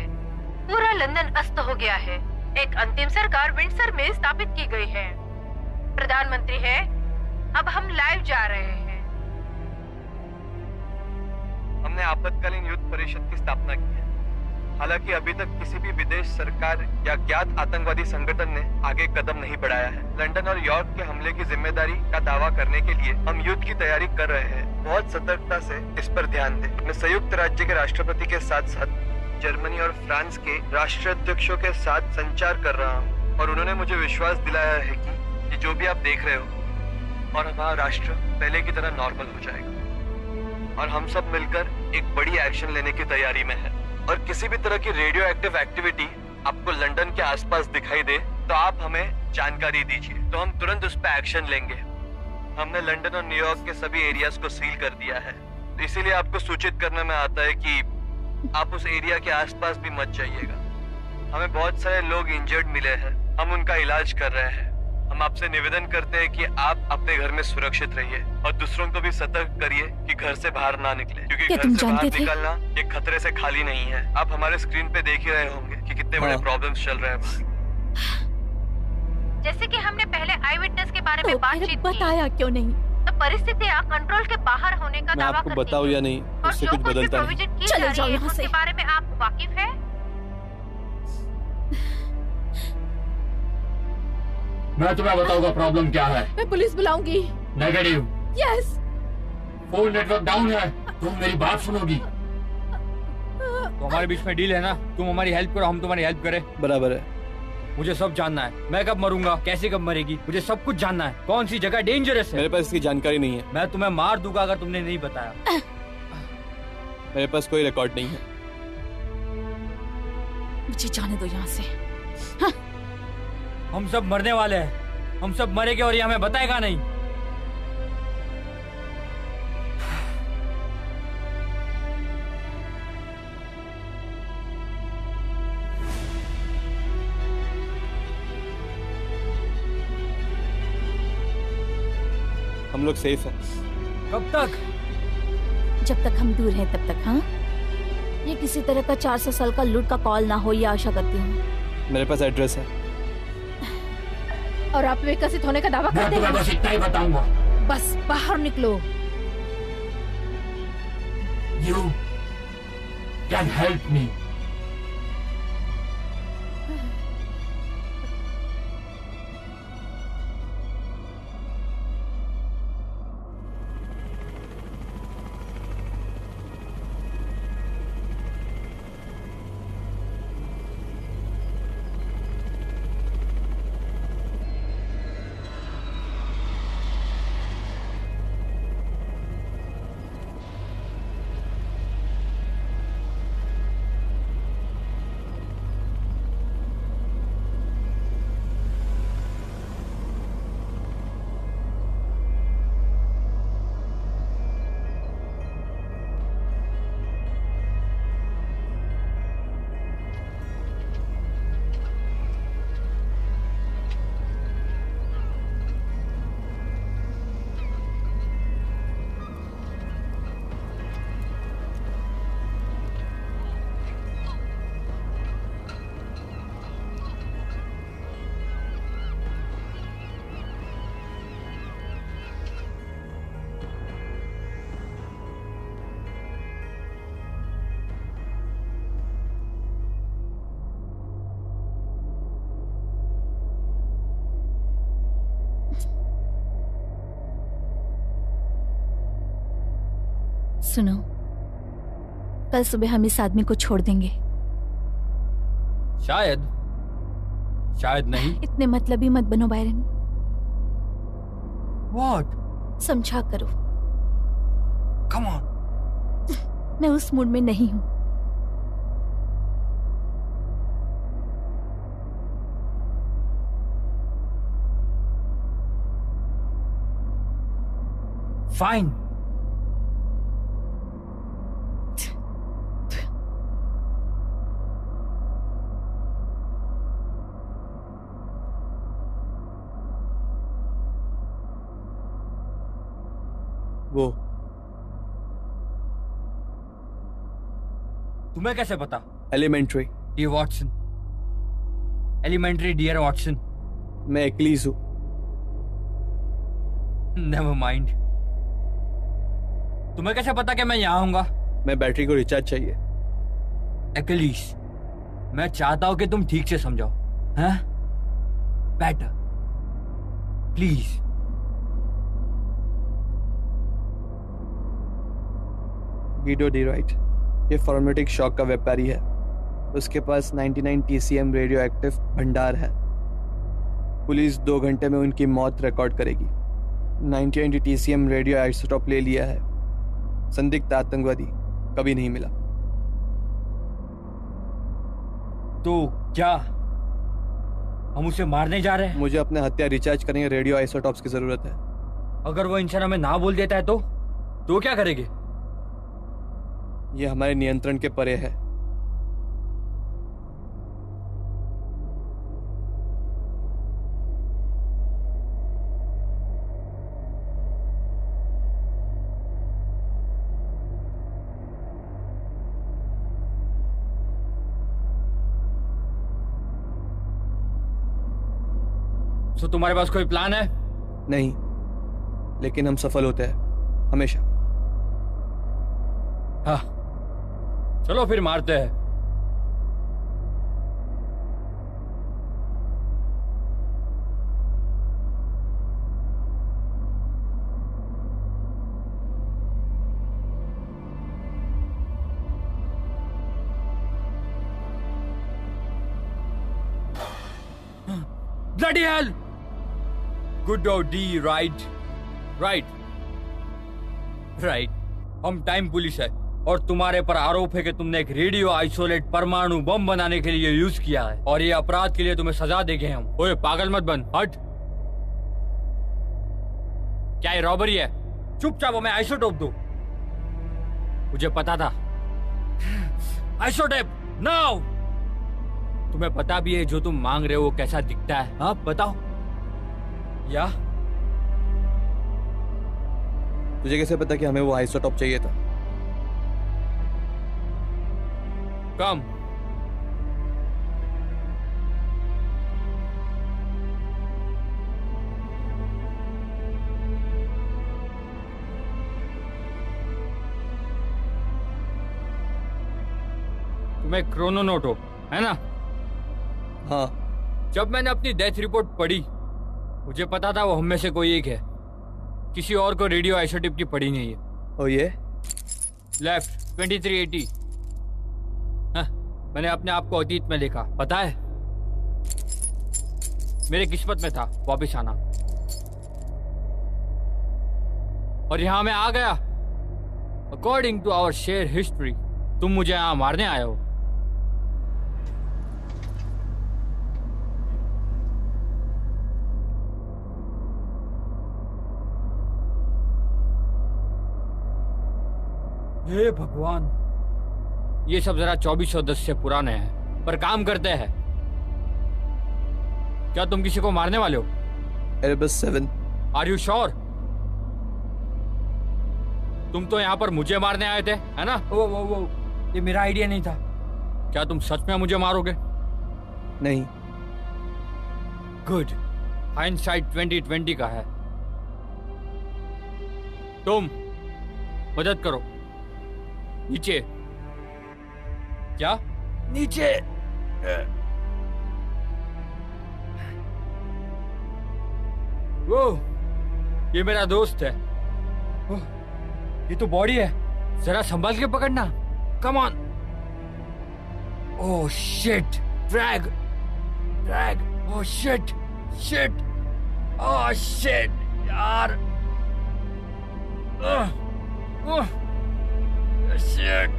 पूरा लंदन अस्त हो गया है। एक अंतिम सरकार विंडसर में स्थापित की गई है। प्रधानमंत्री है। अब हम लाइव जा रहे हैं। हमने आपातकालीन युद्ध परिषद की स्थापना की है। हालांकि अभी तक किसी भी विदेश सरकार या ज्ञात आतंकवादी संगठन ने आगे कदम नहीं बढ़ाया है। लंदन और यॉर्क के हमले की जिम्मेदारी का दावा करने के लिए हम युद्ध की तैयारी कर रहे हैं। बहुत सतर्कता से इस पर ध्यान दें। मैं संयुक्त राज्य के राष्ट्रपति के साथ साथ जर्मनी और फ्रांस के राष्ट्राध्यक्षों के साथ संचार कर रहा हूँ और उन्होंने मुझे विश्वास दिलाया है कि जो भी आप देख रहे हो और हमारा राष्ट्र पहले की तरह नॉर्मल हो जाएगा और हम सब मिलकर एक बड़ी एक्शन लेने की तैयारी में है। और किसी भी तरह की रेडियो एक्टिव एक्टिविटी आपको लंदन के आसपास दिखाई दे तो आप हमें जानकारी दीजिए, तो हम तुरंत उस पर एक्शन लेंगे। हमने लंदन और न्यूयॉर्क के सभी एरियाज को सील कर दिया है, तो इसीलिए आपको सूचित करने में आता है कि आप उस एरिया के आसपास भी मत जाइएगा। हमें बहुत सारे लोग इंजर्ड मिले हैं, हम उनका इलाज कर रहे हैं। हम आपसे निवेदन करते हैं कि आप अपने घर में सुरक्षित रहिए और दूसरों को भी सतर्क करिए कि घर से बाहर ना निकले, क्योंकि घर से बाहर निकलना ये खतरे से खाली नहीं है। आप हमारे स्क्रीन पे देख ही रहे होंगे कि कितने बड़े प्रॉब्लम्स चल रहे हैं। जैसे कि हमने पहले आई विटनेस के बारे में बातचीत की, बताया क्यों नहीं? तो परिस्थितियां कंट्रोल के बाहर होने का दावा करती हैं। बताऊं या नहीं, और उससे जो कुछ कुछ भी बदलता नहीं। प्रोविजन की चले जा जाओ रही है यहाँ से। उसके बारे में आप वाकिफ है? मैं तुम्हें बताऊंगा प्रॉब्लम क्या है। मैं पुलिस बुलाऊंगी। Negative. Yes. Phone network down है। तुम मेरी बात सुनोगी। तो हमारे बीच में डील है ना, तुम हमारी हेल्प करो, हम तुम्हारी हेल्प करें। बराबर है। मुझे सब जानना है। मैं कब मरूंगा, कैसे कब मरेगी, मुझे सब कुछ जानना है। कौन सी जगह डेंजरस है। मेरे पास इसकी जानकारी नहीं है। मैं तुम्हें मार दूंगा अगर तुमने नहीं बताया। मेरे पास कोई रिकॉर्ड नहीं है। मुझे जाने दो यहाँ से। हम सब मरने वाले हैं, हम सब मरेंगे और ये हमें बताएगा नहीं। हम लोग सेफ हैं। कब तक? जब तक हम दूर हैं तब तक। हाँ, ये किसी तरह का 400 साल का लूट का कॉल ना हो, ये आशा करती हूँ। मेरे पास एड्रेस है। और आप विकसित होने का दावा मैं करते तुम्हें हैं। बस इतना ही बताऊंगा। बस बाहर निकलो। You can help me. सुनो, कल सुबह हम इस आदमी को छोड़ देंगे। शायद, शायद नहीं। इतने मतलबी मत बनो बायरन। What? समझा करो। Come on. मैं उस मूड में नहीं हूं। Fine. वो तुम्हें कैसे पता? Elementary. Dear Watson, elementary dear Watson. मैं एक्लीज हूँ। Never mind. तुम्हें कैसे पता कि मैं यहाँ आऊंगा? मैं बैटरी को रिचार्ज चाहिए। एक्लीस, मैं चाहता हूं कि तुम ठीक से समझाओ। हैं? Better, please. Guido D right, ये फार्मास्यूटिक शॉक का व्यापारी है। उसके पास 99 TCM रेडियो एक्टिव भंडार है। पुलिस 2 घंटे में उनकी मौत रिकॉर्ड करेगी। 99 TCM रेडियो आइसोटोप ले लिया है। संदिग्ध आतंकवादी कभी नहीं मिला। तो क्या हम उसे मारने जा रहे हैं? मुझे अपने हथियार रिचार्ज करने के रेडियो आइसोटॉप्स की जरूरत है। अगर वो इंसान हमें ना बोल देता है तो क्या करेंगे? ये हमारे नियंत्रण के परे है। तो तुम्हारे पास कोई प्लान है? नहीं, लेकिन हम सफल होते हैं हमेशा। हाँ, चलो फिर मारते हैं। Bloody hell! Good OD, right? Right. हम टाइम पुलिस है और तुम्हारे पर आरोप है कि तुमने एक रेडियो आइसोलेट परमाणु बम बनाने के लिए यूज किया है और ये अपराध के लिए तुम्हें सजा देंगे हम। ओए पागल मत बन, हट। क्या ये रॉबरी है? चुपचाप हमें आइसोटोप दो। मुझे पता था। Isotope now. तुम्हें पता भी है जो तुम मांग रहे हो वो कैसा दिखता है? हाँ बताओ। या तुझे कैसे पता कि हमें वो आइसोटॉप चाहिए था? कम। तुम्हें क्रोनोनोट हो, है ना? हाँ। जब मैंने अपनी डेथ रिपोर्ट पढ़ी मुझे पता था वो हम में से कोई एक है। किसी और को रेडियो आइसोटोप की पड़ी नहीं है। और ये लेफ्ट 2380। हाँ, मैंने अपने आप को अतीत में देखा, पता है? मेरे किस्मत में था वापिस आना और यहां मैं आ गया। According to our share history तुम मुझे यहां मारने आए हो। हे भगवान, ये सब जरा 2410 से पुराने हैं पर काम करते हैं। क्या तुम किसी को मारने वाले हो? एरबस 7। Are you sure? तुम तो यहाँ पर मुझे मारने आए थे, है ना? वो ये मेरा आइडिया नहीं था। क्या तुम सच में मुझे मारोगे? नहीं। गुड। हाइंडसाइट 2020 का है। तुम मदद करो। नीचे। क्या? नीचे। वो ये मेरा दोस्त है। ये तो बॉडी है। जरा संभाल के पकड़ना। Come on. Oh shit, drag drag. Oh shit shit, oh shit यार। Shit.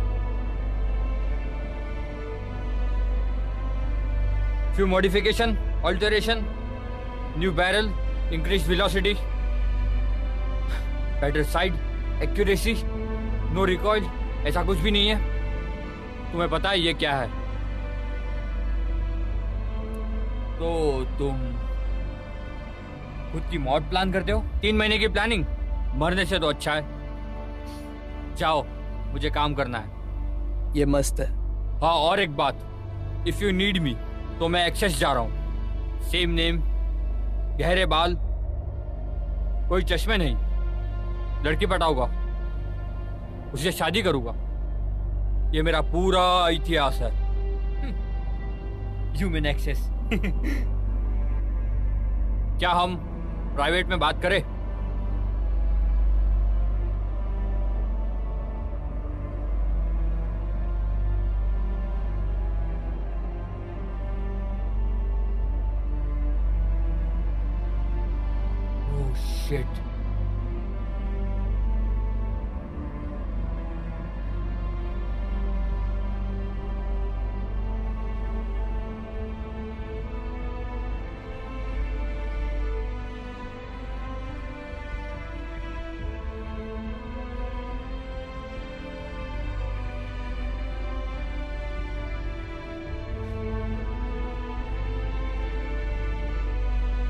Few modification, alteration, new barrel, increased velocity, better side, accuracy, no recoil, ऐसा कुछ भी नहीं है। तुम्हें पता है ये क्या है? तो तुम खुद की मौत प्लान करते हो? 3 महीने की प्लानिंग, मरने से तो अच्छा है। जाओ, मुझे काम करना है। ये मस्त है। हाँ, और एक बात, इफ यू नीड मी तो मैं एक्सेस जा रहा हूँ। सेम नेम, गहरे बाल, कोई चश्मे नहीं, लड़की पटाऊंगा, उससे शादी करूंगा। ये मेरा पूरा इतिहास है। Human access. क्या हम प्राइवेट में बात करें? Shit.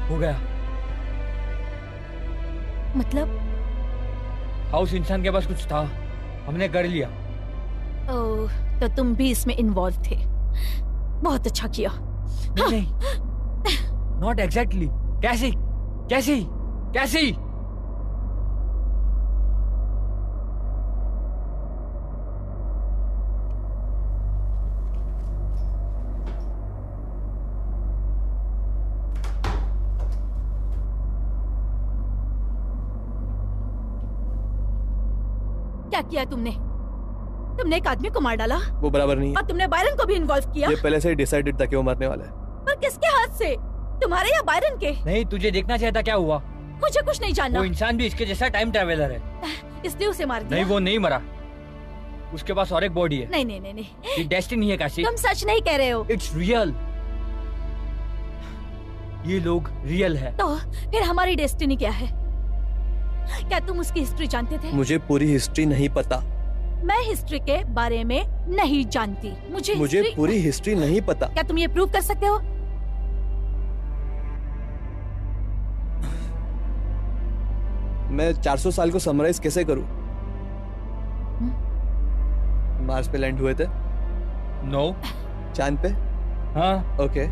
हो गया। मतलब? हाउस इंसान के पास कुछ था, हमने कर लिया। ओह, तो तुम भी इसमें इन्वॉल्व थे। बहुत अच्छा किया। नहीं, नॉट एग्जैक्टली। कैसी कैसी कैसी? क्या किया तुमने? तुमने एक आदमी को मार डाला वो बराबर नहीं है। और तुमने बायरन को भी इन्वॉल्व किया। ये पहले से ही डिसाइडेड था कि वो मरने वाला है। पर किसके हाथ से? तुम्हारे या बायरन के? नहीं, तुझे देखना चाहिए था क्या हुआ। मुझे कुछ नहीं जानना। वो इंसान भी इसके जैसा टाइम ट्रैवलर है। इसलिए उसे मार दिया? नहीं, वो नहीं मरा, उसके पास और एक बॉडी है। नहीं नहीं नहीं नहीं, ये डेस्टिनी है काशी। तुम सच नहीं कह रहे हो। It's real. ये लोग रियल है। तो फिर हमारी डेस्टिनी क्या है? क्या तुम उसकी हिस्ट्री जानते थे? मुझे पूरी हिस्ट्री नहीं पता। मैं हिस्ट्री के बारे में नहीं जानती। मुझे पूरी हिस्ट्री नहीं पता। क्या तुम ये प्रूव कर सकते हो? मैं 400 साल को समराइज कैसे करूं? मार्स पे लैंड हुए थे? नो। चांद पे? हाँ। ओके।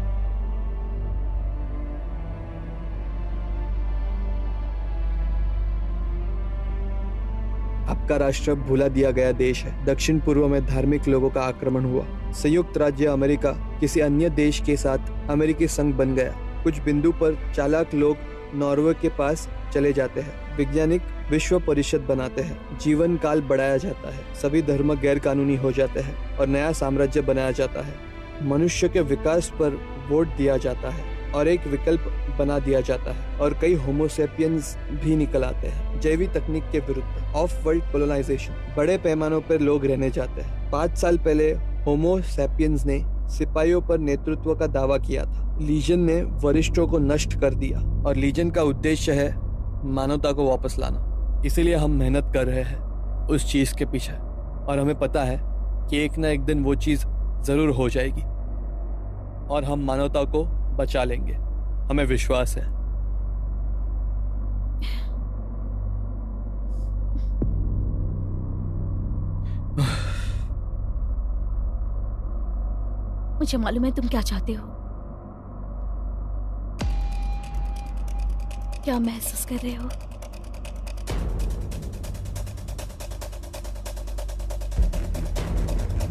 आपका राष्ट्र भूला दिया गया देश है। दक्षिण पूर्व में धार्मिक लोगों का आक्रमण हुआ। संयुक्त राज्य अमेरिका किसी अन्य देश के साथ अमेरिकी संघ बन गया। कुछ बिंदु पर चालाक लोग नॉर्वे के पास चले जाते हैं। वैज्ञानिक विश्व परिषद बनाते हैं। जीवन काल बढ़ाया जाता है। सभी धर्म गैर कानूनी हो जाते हैं और नया साम्राज्य बनाया जाता है। मनुष्य के विकास पर वोट दिया जाता है और एक विकल्प बना दिया जाता है और कई होमोसेपियंस भी निकल आते हैं। जैविक तकनीक के विरुद्ध ऑफ वर्ल्ड कोलोनाइजेशन। बड़े पैमानों पर लोग रहने जाते हैं। 5 साल पहले होमोसेपियंस ने सिपाहियों पर नेतृत्व का दावा किया था। लीजन ने वरिष्ठों को नष्ट कर दिया और लीजन का उद्देश्य है मानवता को वापस लाना। इसीलिए हम मेहनत कर रहे हैं उस चीज के पीछे और हमें पता है कि एक ना एक दिन वो चीज जरूर हो जाएगी और हम मानवता को बचा लेंगे। हमें विश्वास है। मुझे मालूम है तुम क्या चाहते हो, क्या महसूस कर रहे हो।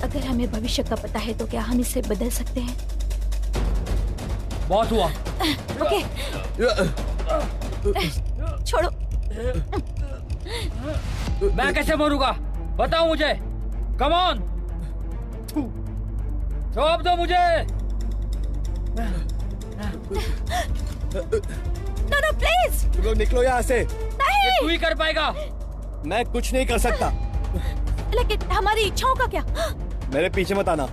अगर हमें भविष्य का पता है तो क्या हम इसे बदल सकते हैं? बहुत हुआ। ओके, छोड़ो। मैं कैसे मरूंगा? बताओ मुझे, कम ऑन, जवाब दो मुझे। No please. तुम लोग निकलो यहाँ से। नहीं। तू ही कर पाएगा। मैं कुछ नहीं कर सकता। लेकिन हमारी इच्छाओं का क्या? मेरे पीछे मत आना।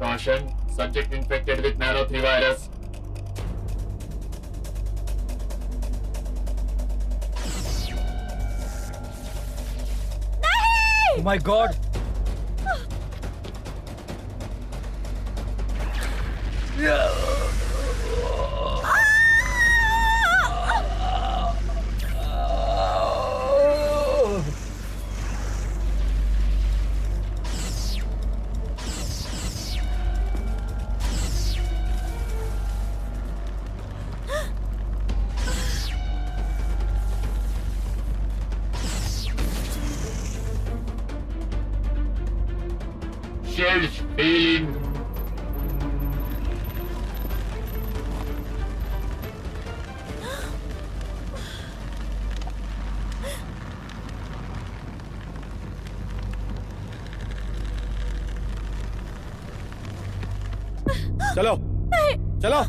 Caution, subject infected with Nano 3 virus. Oh my God! Shields failing. चलो चलो।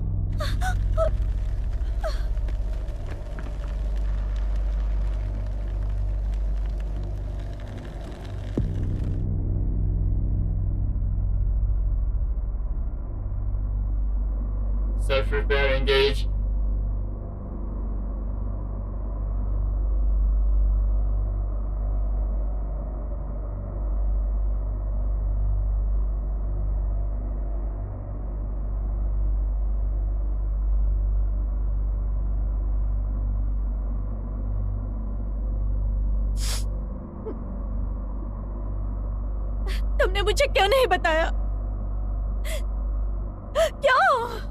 Self-repair engage. तुमने मुझे क्यों नहीं बताया? क्यों?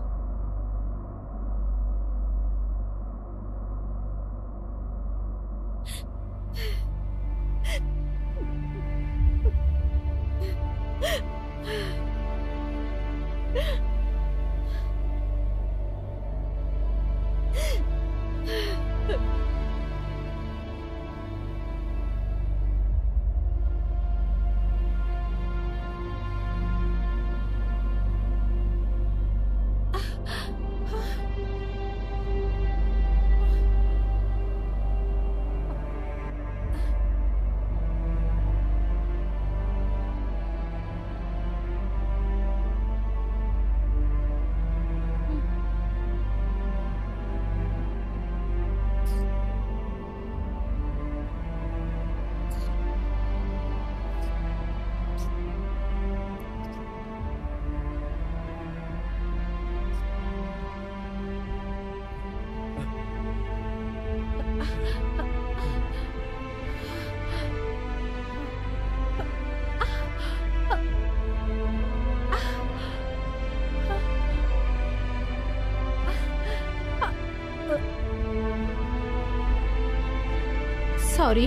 Sorry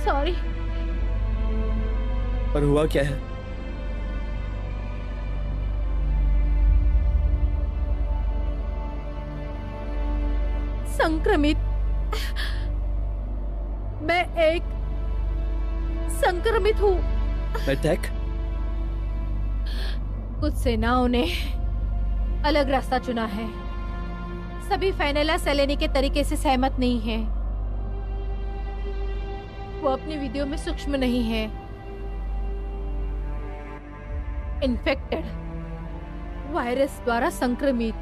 sorry. पर हुआ क्या है? संक्रमित। मैं एक संक्रमित हूँ। अटैक? कुछ सेनाओं ने अलग रास्ता चुना है। सभी फेनेला सेलेनी के तरीके से सहमत नहीं है। वो अपनी विधियों में सूक्ष्म नहीं है। इन्फेक्टेड, वायरस द्वारा संक्रमित,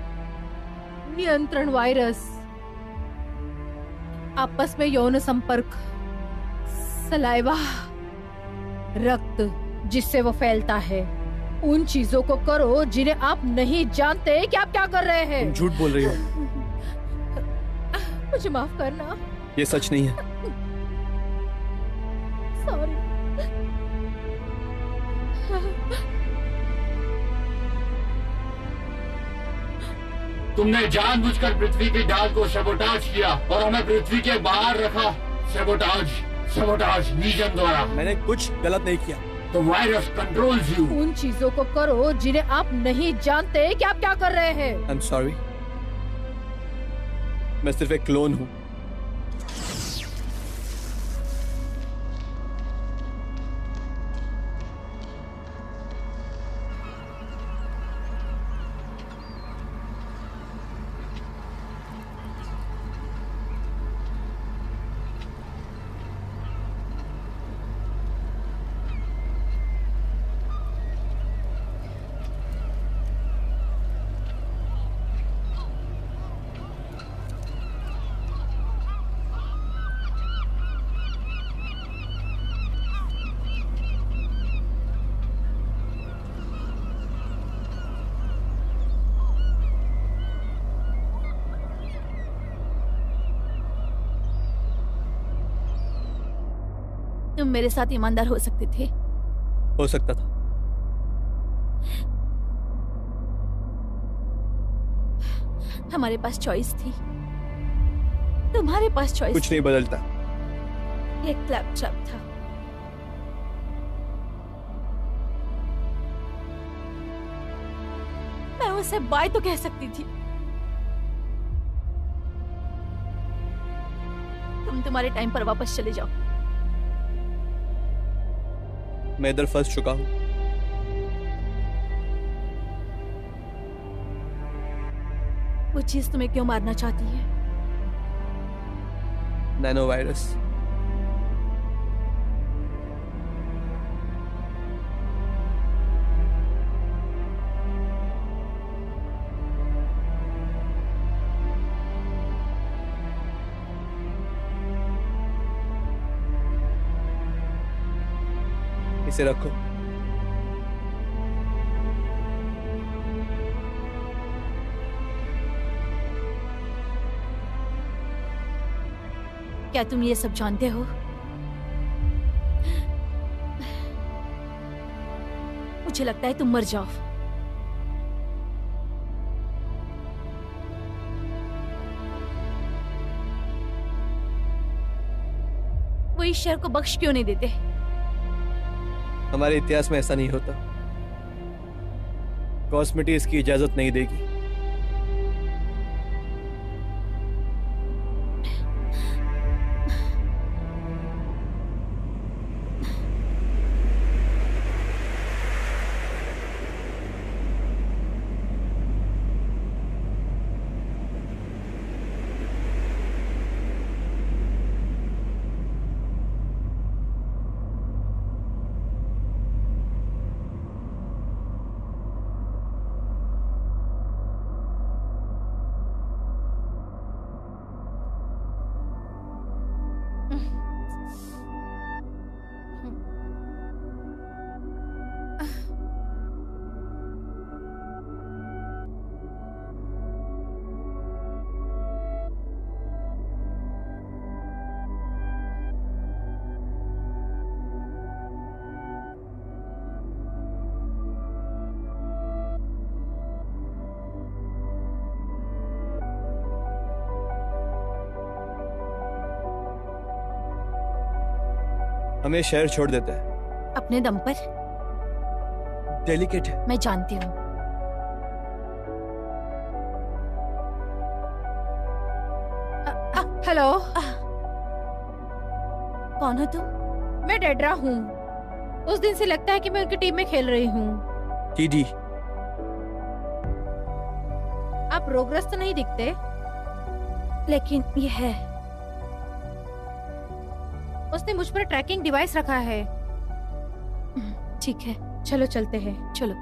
नियंत्रण वायरस, आपस में यौन संपर्क, सलाइवा, रक्त जिससे वो फैलता है, उन चीजों को करो जिन्हें आप नहीं जानते कि आप क्या कर रहे हैं। तुम झूठ बोल रही हो। मुझे माफ करना। ये सच नहीं है। सॉरी। तुमने जानबूझकर पृथ्वी की ढाल को सबोटाज किया और हमें पृथ्वी के बाहर रखा। सबोटाज लीजन द्वारा। मैंने कुछ गलत नहीं किया। तो वायरस कंट्रोल्स यू। उन चीजों को करो जिन्हें आप नहीं जानते कि आप क्या कर रहे हैं। I am sorry. मैं सिर्फ एक क्लोन हूँ। तुम मेरे साथ ईमानदार हो सकते थे। हो सकता था। हमारे पास चॉइस थी। तुम्हारे पास चॉइस कुछ नहीं बदलता। एक क्लैपट्रैप था। मैं उसे बाय तो कह सकती थी। तुम तुम्हारे टाइम पर वापस चले जाओ। मैं इधर फंस चुका हूं। वो चीज तुम्हें क्यों मारना चाहती है? Nano virus. इसे रखो। क्या तुम ये सब जानते हो? मुझे लगता है तुम मर जाओ। वो ईश्वर को बख्श क्यों नहीं देते? हमारे इतिहास में ऐसा नहीं होता। कॉस्मिटी इसकी इजाजत नहीं देगी। हमें शहर छोड़ देता है। अपने दम पर। डेलिकेट है। मैं जानती हूँ। हेलो, कौन हो तुम? मैं डेड्रा हूँ। उस दिन से लगता है कि मैं उनकी टीम में खेल रही हूँ। टीडी, आप रोगग्रस्त नहीं दिखते। लेकिन ये है। उसने मुझ पर ट्रैकिंग डिवाइस रखा है। ठीक है, चलो चलते हैं। चलो।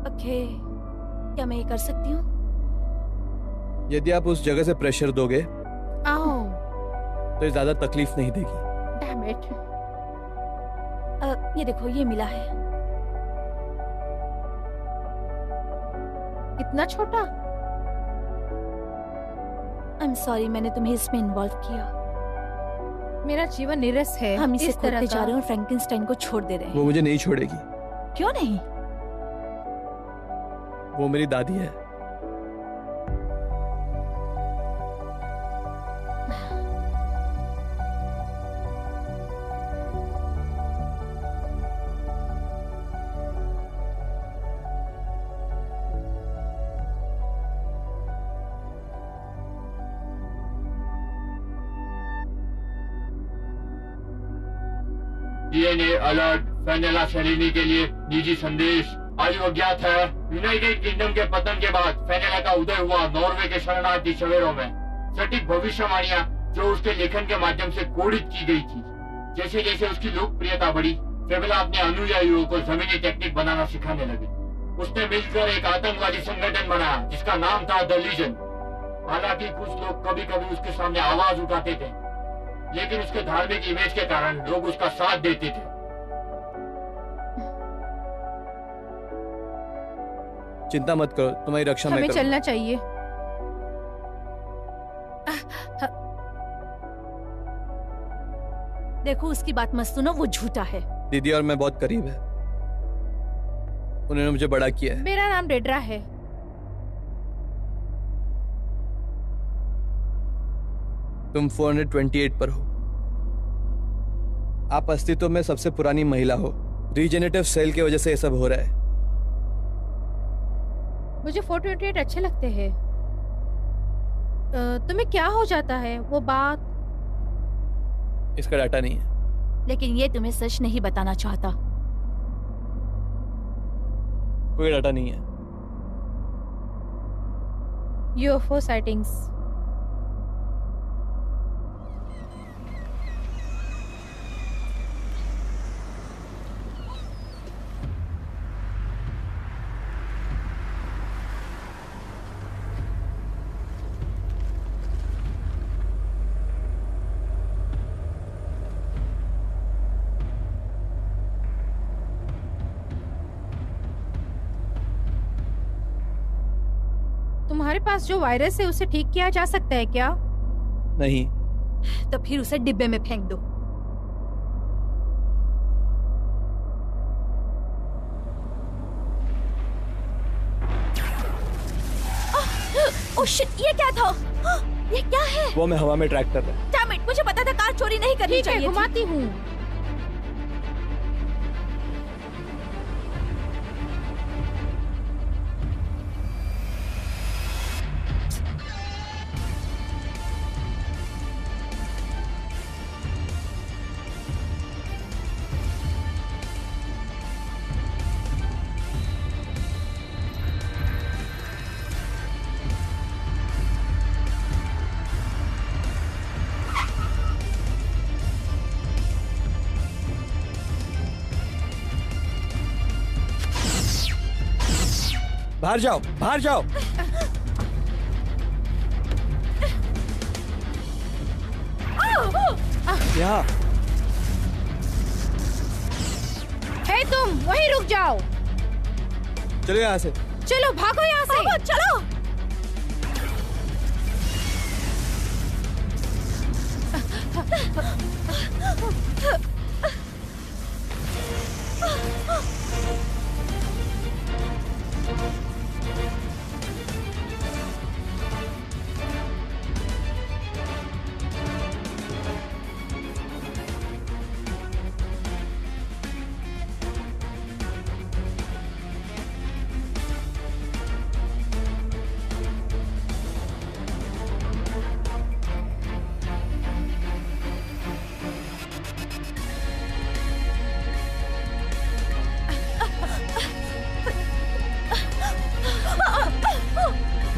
ओके, क्या मैं ये कर सकती हूँ? यदि आप उस जगह से प्रेशर दोगे आओ। तो ये ज्यादा तकलीफ नहीं देगी। Damn it. ये देखो, ये मिला है। इतना छोटा? आई एम सॉरी, मैंने तुम्हें इसमें इन्वॉल्व किया। मेरा जीवन निरस है। हम इसे इस तरह खोदते जा का। रहे हैं और फ्रैंकेनस्टाइन को छोड़ दे रहे हैं। वो मुझे नहीं छोड़ेगी। क्यों नहीं? वो मेरी दादी है। डीएनए अलर्ट फेनेला सेरेनी के लिए निजी संदेश। आयु अज्ञात है। यूनाइटेड किंगडम के पतन के बाद फेनेला का उदय हुआ नॉर्वे के शरणार्थी शिविरों में। सटीक भविष्यवाणियां जो उसके लेखन के माध्यम से कोडित की गई थी। जैसे जैसे उसकी लोकप्रियता बढ़ी, फेनेला अपने अनुयायियों को जमीनी टेक्निक बनाना सिखाने लगे। उसने मिलकर एक आतंकवादी संगठन बनाया जिसका नाम था द लीजन। हालांकि कुछ लोग कभी कभी उसके सामने आवाज उठाते थे, लेकिन उसके धार्मिक इमेज के कारण लोग उसका साथ देते थे। चिंता मत करो, तुम्हारी रक्षा मैं हमें करूंगा। चलना चाहिए। देखो, उसकी बात मत सुनो, वो झूठा है। दीदी और मैं बहुत करीब है। उन्होंने मुझे बड़ा किया है। मेरा नाम डेड्रा है। तुम 428 पर हो। आप अस्तित्व में सबसे पुरानी महिला हो। रीजेनेटिव सेल की वजह से ये सब हो रहा है। मुझे 428 अच्छे लगते हैं। तुम्हें क्या हो जाता है? वो बात। इसका डाटा नहीं है। लेकिन ये तुम्हें सच नहीं बताना चाहता। कोई डाटा नहीं है। UFO sightings. तुम्हारे पास जो वायरस है उसे ठीक किया जा सकता है क्या? नहीं। तो फिर उसे डिब्बे में फेंक दो। ओह शिट, ये क्या था? ये क्या है? वो मैं हवा में ट्रैक कर रहा हूँ। डैम इट, मुझे पता था कार चोरी नहीं करनी ठीक है, चाहिए थी। घुमाती हूँ। बाहर जाओ, बाहर जाओ। यहाँ। हे तुम, वहीं रुक जाओ। चलो यहाँ से। चलो भागो यहाँ से। चलो।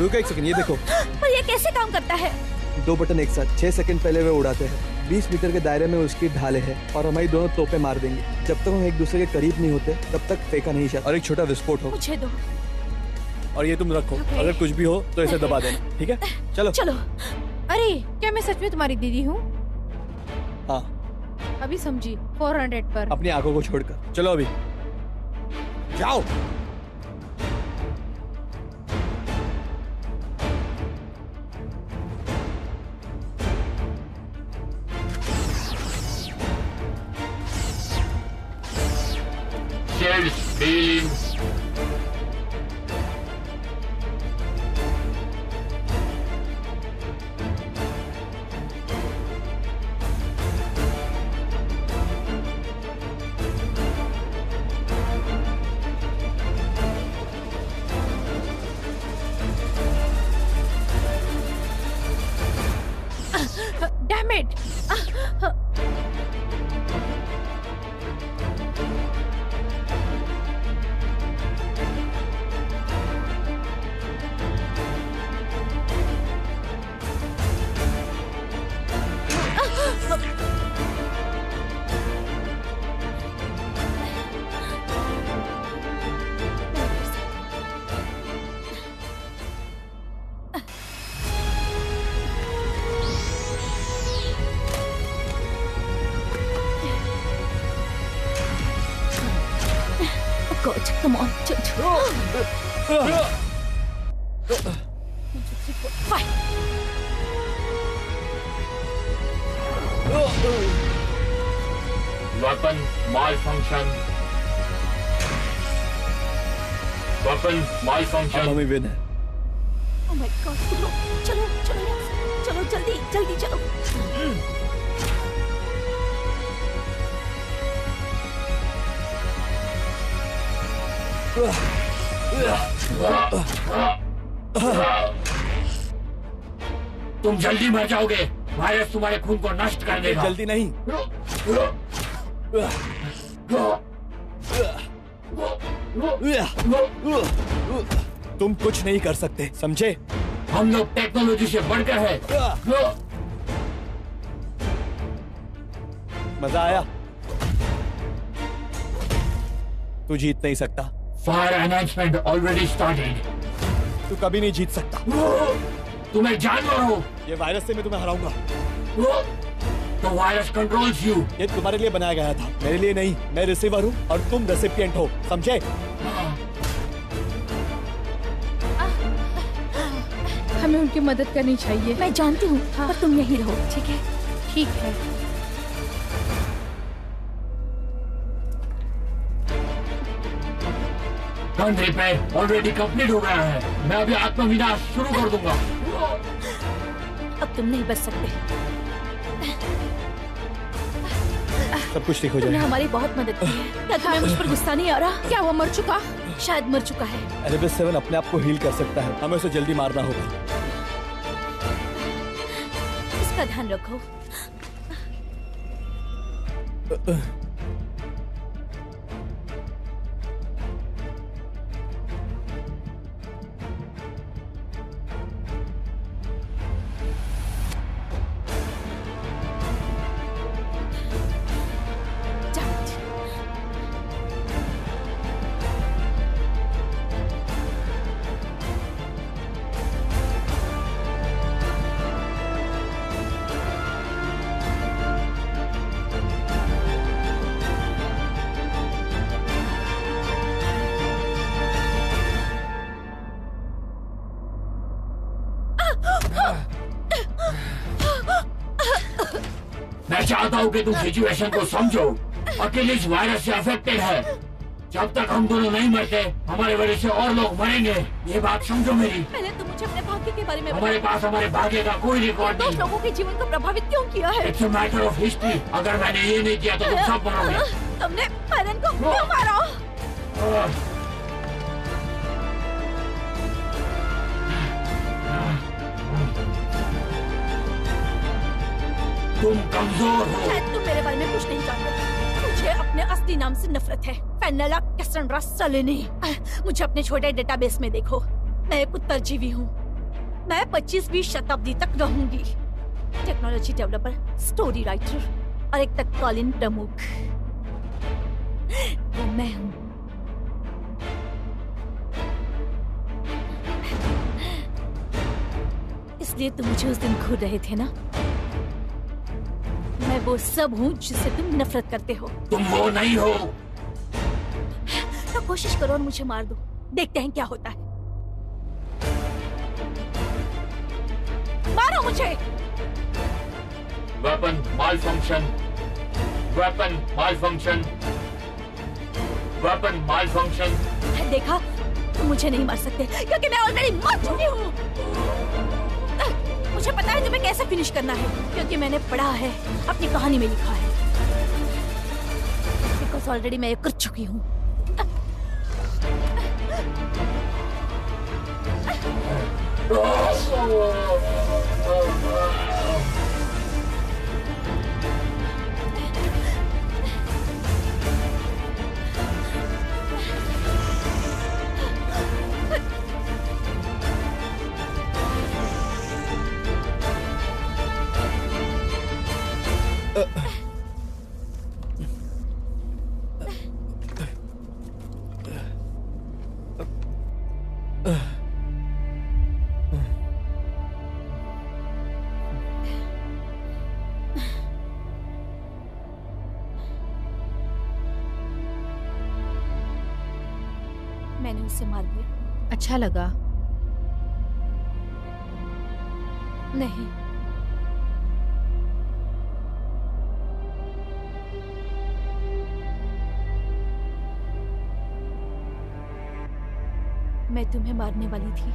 रुको एक सेकंड, ये देखो। पर ये कैसे काम करता है? 2 बटन एक साथ 6 सेकंड पहले वे उड़ाते हैं। 20 मीटर के दायरे में उसकी ढाले है और हमारी दोनों तोपें मार देंगे। जब तक हम एक दूसरे के करीब नहीं होते तब तक फेंका नहीं जाता। और एक छोटा विस्फोट हो। मुझे दो। और ये तुम रखो, अगर कुछ भी हो तो इसे दबा देना, ठीक है? चलो चलो। अरे क्या मैं सच में तुम्हारी दीदी हूँ? हाँ, अभी समझी। 400 पर। अपनी आंखों को छोड़कर चलो, अभी जाओ। Shields beam. Damn it! God, come on. 2, 3, 4, 5. Weapon malfunction. Weapon malfunction. अब हमें विन है। Oh my God, चलो, चलो, चलो, चलो, जल्दी, जल्दी चलो। तुम जल्दी मर जाओगे। वायरस तुम्हारे खून को नष्ट कर देगा। जल्दी नहीं। तुम कुछ नहीं कर सकते, समझे? हम लोग टेक्नोलॉजी से बढ़कर है। मजा आया? तू जीत नहीं सकता। Fire enhancement already started. तू कभी नहीं जीत सकता। तुम एक जानवर हो। ये वायरस से मैं तुम्हें हराऊंगा। तो वायरस कंट्रोल्स यू। ये तुम्हारे लिए बनाया गया था, मेरे लिए नहीं। मैं रिसीवर हूँ और तुम रेसिपिएंट हो, समझे? हमें उनकी मदद करनी चाहिए। मैं जानती हूँ, पर तुम यहीं रहो, ठीक है? ठीक है। गन रिपेयर ऑलरेडी कंप्लीट हो गया है। मैं अभी आत्मविनाश शुरू कर दूंगा। अब तुम नहीं बच सकते। सब कुछ ठीक हो तुमने जाएगा। हमारी बहुत मदद की है। क्या तुम्हें मुझ पर गुस्सा नहीं आ रहा? क्या वो मर चुका? शायद मर चुका है। एलिबस 7 अपने आप को हील कर सकता है, हमें उसे जल्दी मारना होगा। इसका ध्यान रखो। मैं चाहता हूँ कि तुम सिचुएशन को समझो। अकेले इस वायरस से अफेक्टेड है। जब तक हम दोनों नहीं मरते, हमारे वजह से और लोग मरेंगे। ये बात समझो मेरी। पहले तुम मुझे अपने भाग्य के बारे में हमारे पास हमारे भाग्य का कोई रिकॉर्ड दोस्त नहीं। लोगों के जीवन को प्रभावित क्यों किया है? It's a matter of history. अगर मैंने ये नहीं किया तो तुम सब मरोगे। तुमने मैरन को क्यों मारा? तुम कमजोर हो। शायद तुम मेरे बारे में कुछ नहीं जानते। मुझे अपने असली नाम से नफरत है, फेनेला कैसेंड्रा सलोनी। मुझे अपने छोटे डेटाबेस में देखो। मैं एक उत्तरजीवी हूँ। मैं 25वीं शताब्दी तक रहूंगी। टेक्नोलॉजी डेवलपर, स्टोरी राइटर और एक तत्कालीन प्रमुख, वो मैं हूं। इसलिए तुम मुझे उस दिन घूर रहे थे ना? मैं वो सब हूं जिससे तुम नफरत करते हो। तुम वो नहीं हो। तो कोशिश करो और मुझे मार दो, देखते हैं क्या होता है। मारो मुझे। Weapon malfunction, weapon malfunction, weapon malfunction। देखा, तुम मुझे नहीं मार सकते क्योंकि मैं ऑलरेडी मर चुकी हूँ। मुझे पता है तुम्हें कैसे फिनिश करना है क्योंकि मैंने पढ़ा है, अपनी कहानी में लिखा है। बिकॉज़ ऑलरेडी मैं ये कर चुकी हूँ। मैंने उसे मार दिया। अच्छा लगा? नहीं, मैं तुम्हें मारने वाली थी।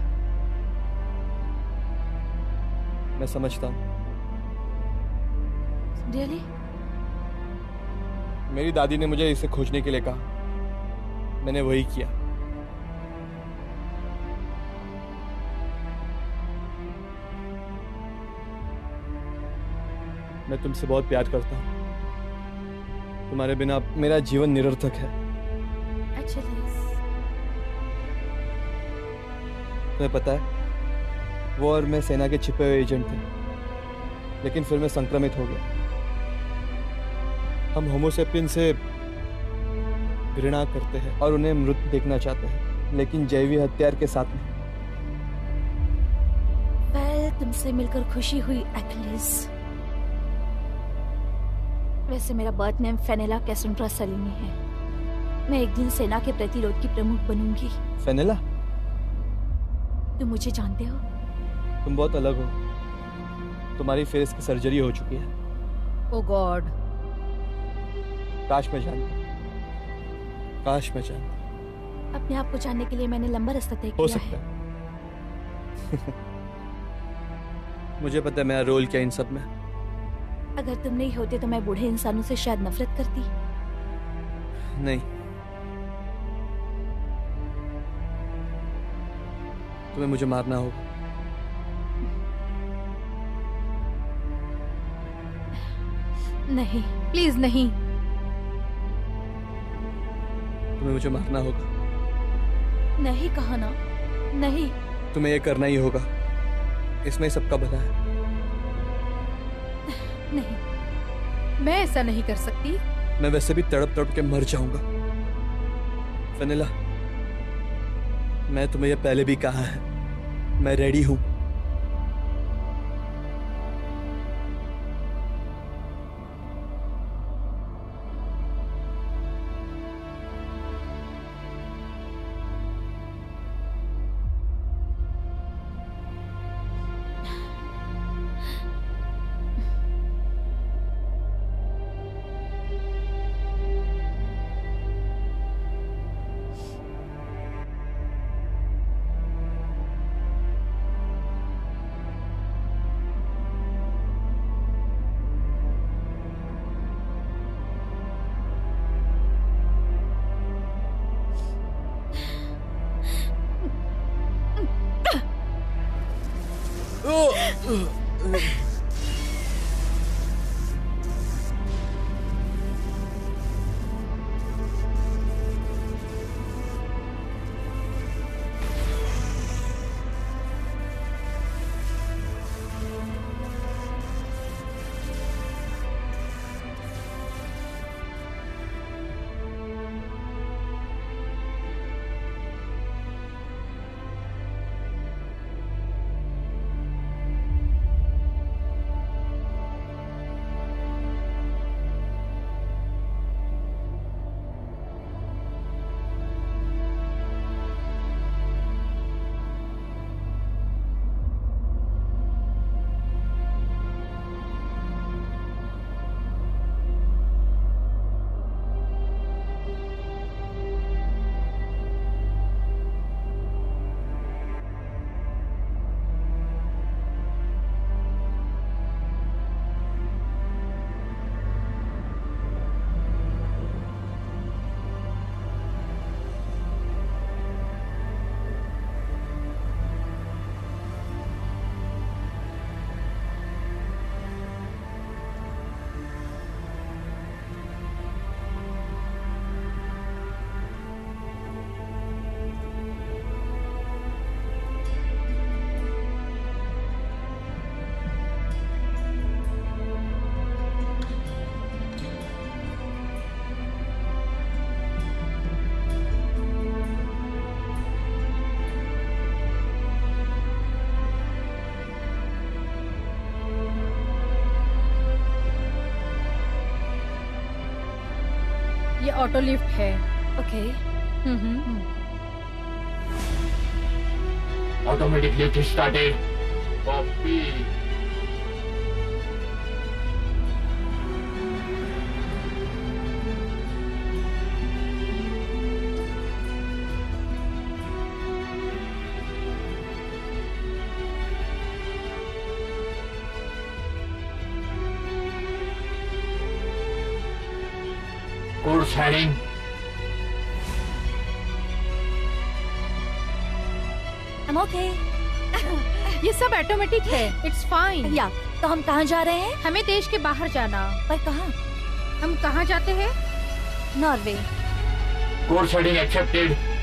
मैं समझता हूँ। रियली? मेरी दादी ने मुझे इसे खोजने के लिए कहा, मैंने वही किया। मैं तुमसे बहुत प्यार करता हूँ। तुम्हारे बिना मेरा जीवन निरर्थक है। अच्छा, तुम्हें पता है, वो और मैं सेना के छिपे हुए एजेंट थे, लेकिन फिर मैं संक्रमित हो गया। हम होमोसेपियन से घृणा करते हैं और उन्हें मृत देखना चाहते हैं, लेकिन जैवी हथियार के साथ नहीं। तुमसे मिलकर खुशी हुई एक्लिस। वैसे मेरा बर्थ नेम फेनेला कैसेंड्रा सलीमी है। मैं एक दिन सेना के प्रतिरोध की प्रमुख बनूंगी। फेनेला, तुम मुझे जानते हो? तुम बहुत अलग हो। तुम्हारी फेस की सर्जरी हो चुकी है। ओ गॉड, काश मैं जानता। काश मैं जानता। अपने आप को जानने के लिए मैंने लंबा रास्ता तय किया हो सकता है। मुझे पता है मेरा रोल क्या इन सब में। अगर तुम नहीं होते तो मैं बूढ़े इंसानों से शायद नफरत करती। नहीं, तुम्हें मुझे मारना होगा। नहीं, प्लीज नहीं। तुम्हें मुझे मारना होगा। नहीं कहा ना, नहीं। तुम्हें ये करना ही होगा, इसमें सबका भला है। नहीं, मैं ऐसा नहीं कर सकती। मैं वैसे भी तड़प तड़प के मर जाऊंगा। फनीला, मैं तुम्हें ये पहले भी कहा है, मैं रेडी हूं। ऑटो लिफ्ट है। Okay. Automatic lift started. Copy. Course heading. I'm okay. ये सब ऑटोमेटिक है, इट्स फाइन। या तो हम कहाँ जा रहे हैं? हमें देश के बाहर जाना। पर कहाँ? हम कहाँ जाते हैं? Norway. Course heading accepted.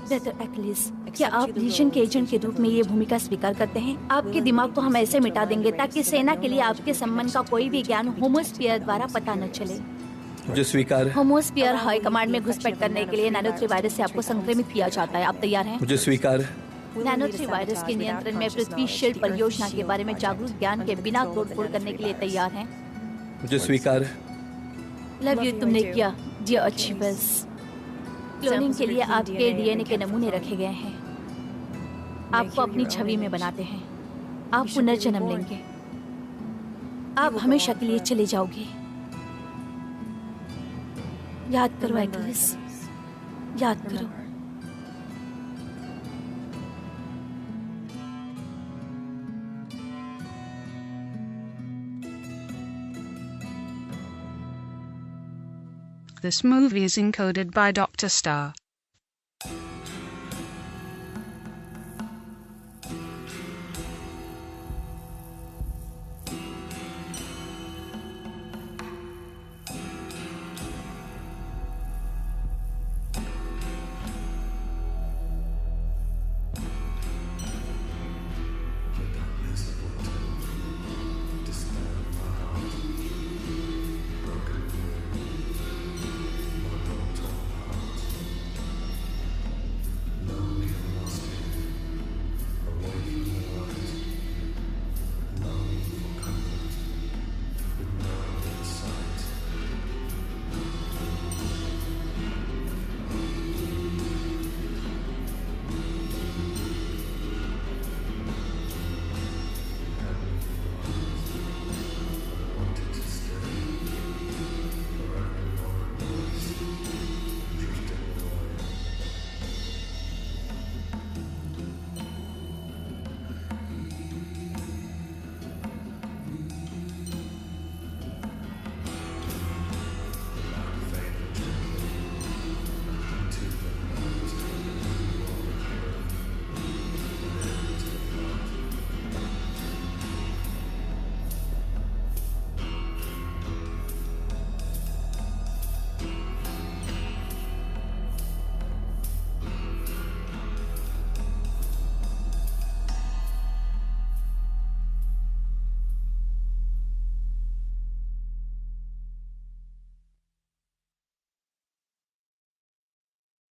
Brother Achilles, क्या आप लीजन के एजेंट के रूप में ये भूमिका स्वीकार करते हैं? आपके दिमाग को हम ऐसे मिटा देंगे ताकि सेना के लिए आपके संबंध का कोई भी ज्ञान होमोस्फीयर द्वारा पता न चले। मुझे स्वीकार है। होमोस्फीयर हाई कमांड में घुसपैठ करने के लिए नैनो-3 वायरस से आपको संक्रमित किया जाता है। आप तैयार हैं? मुझे स्वीकार है। नैनो-3 वायरस के नियंत्रण में पृथ्वी शील्ड परियोजना के बारे में जागरूक ज्ञान के बिना तोड़फोड़ करने के लिए तैयार हैं? मुझे स्वीकार है। लव यू, तुमने किया डियर अचीवर्स। क्लोनिंग के लिए आपके डीएनए के नमूने रखे गए हैं। आपको अपनी छवि में बनाते हैं। आप पुनर्जन्म लेंगे। आप हमेशा के लिए चले जाओगे। याद करो एक्लिस, याद करो। This movie is encoded by Dr. Star.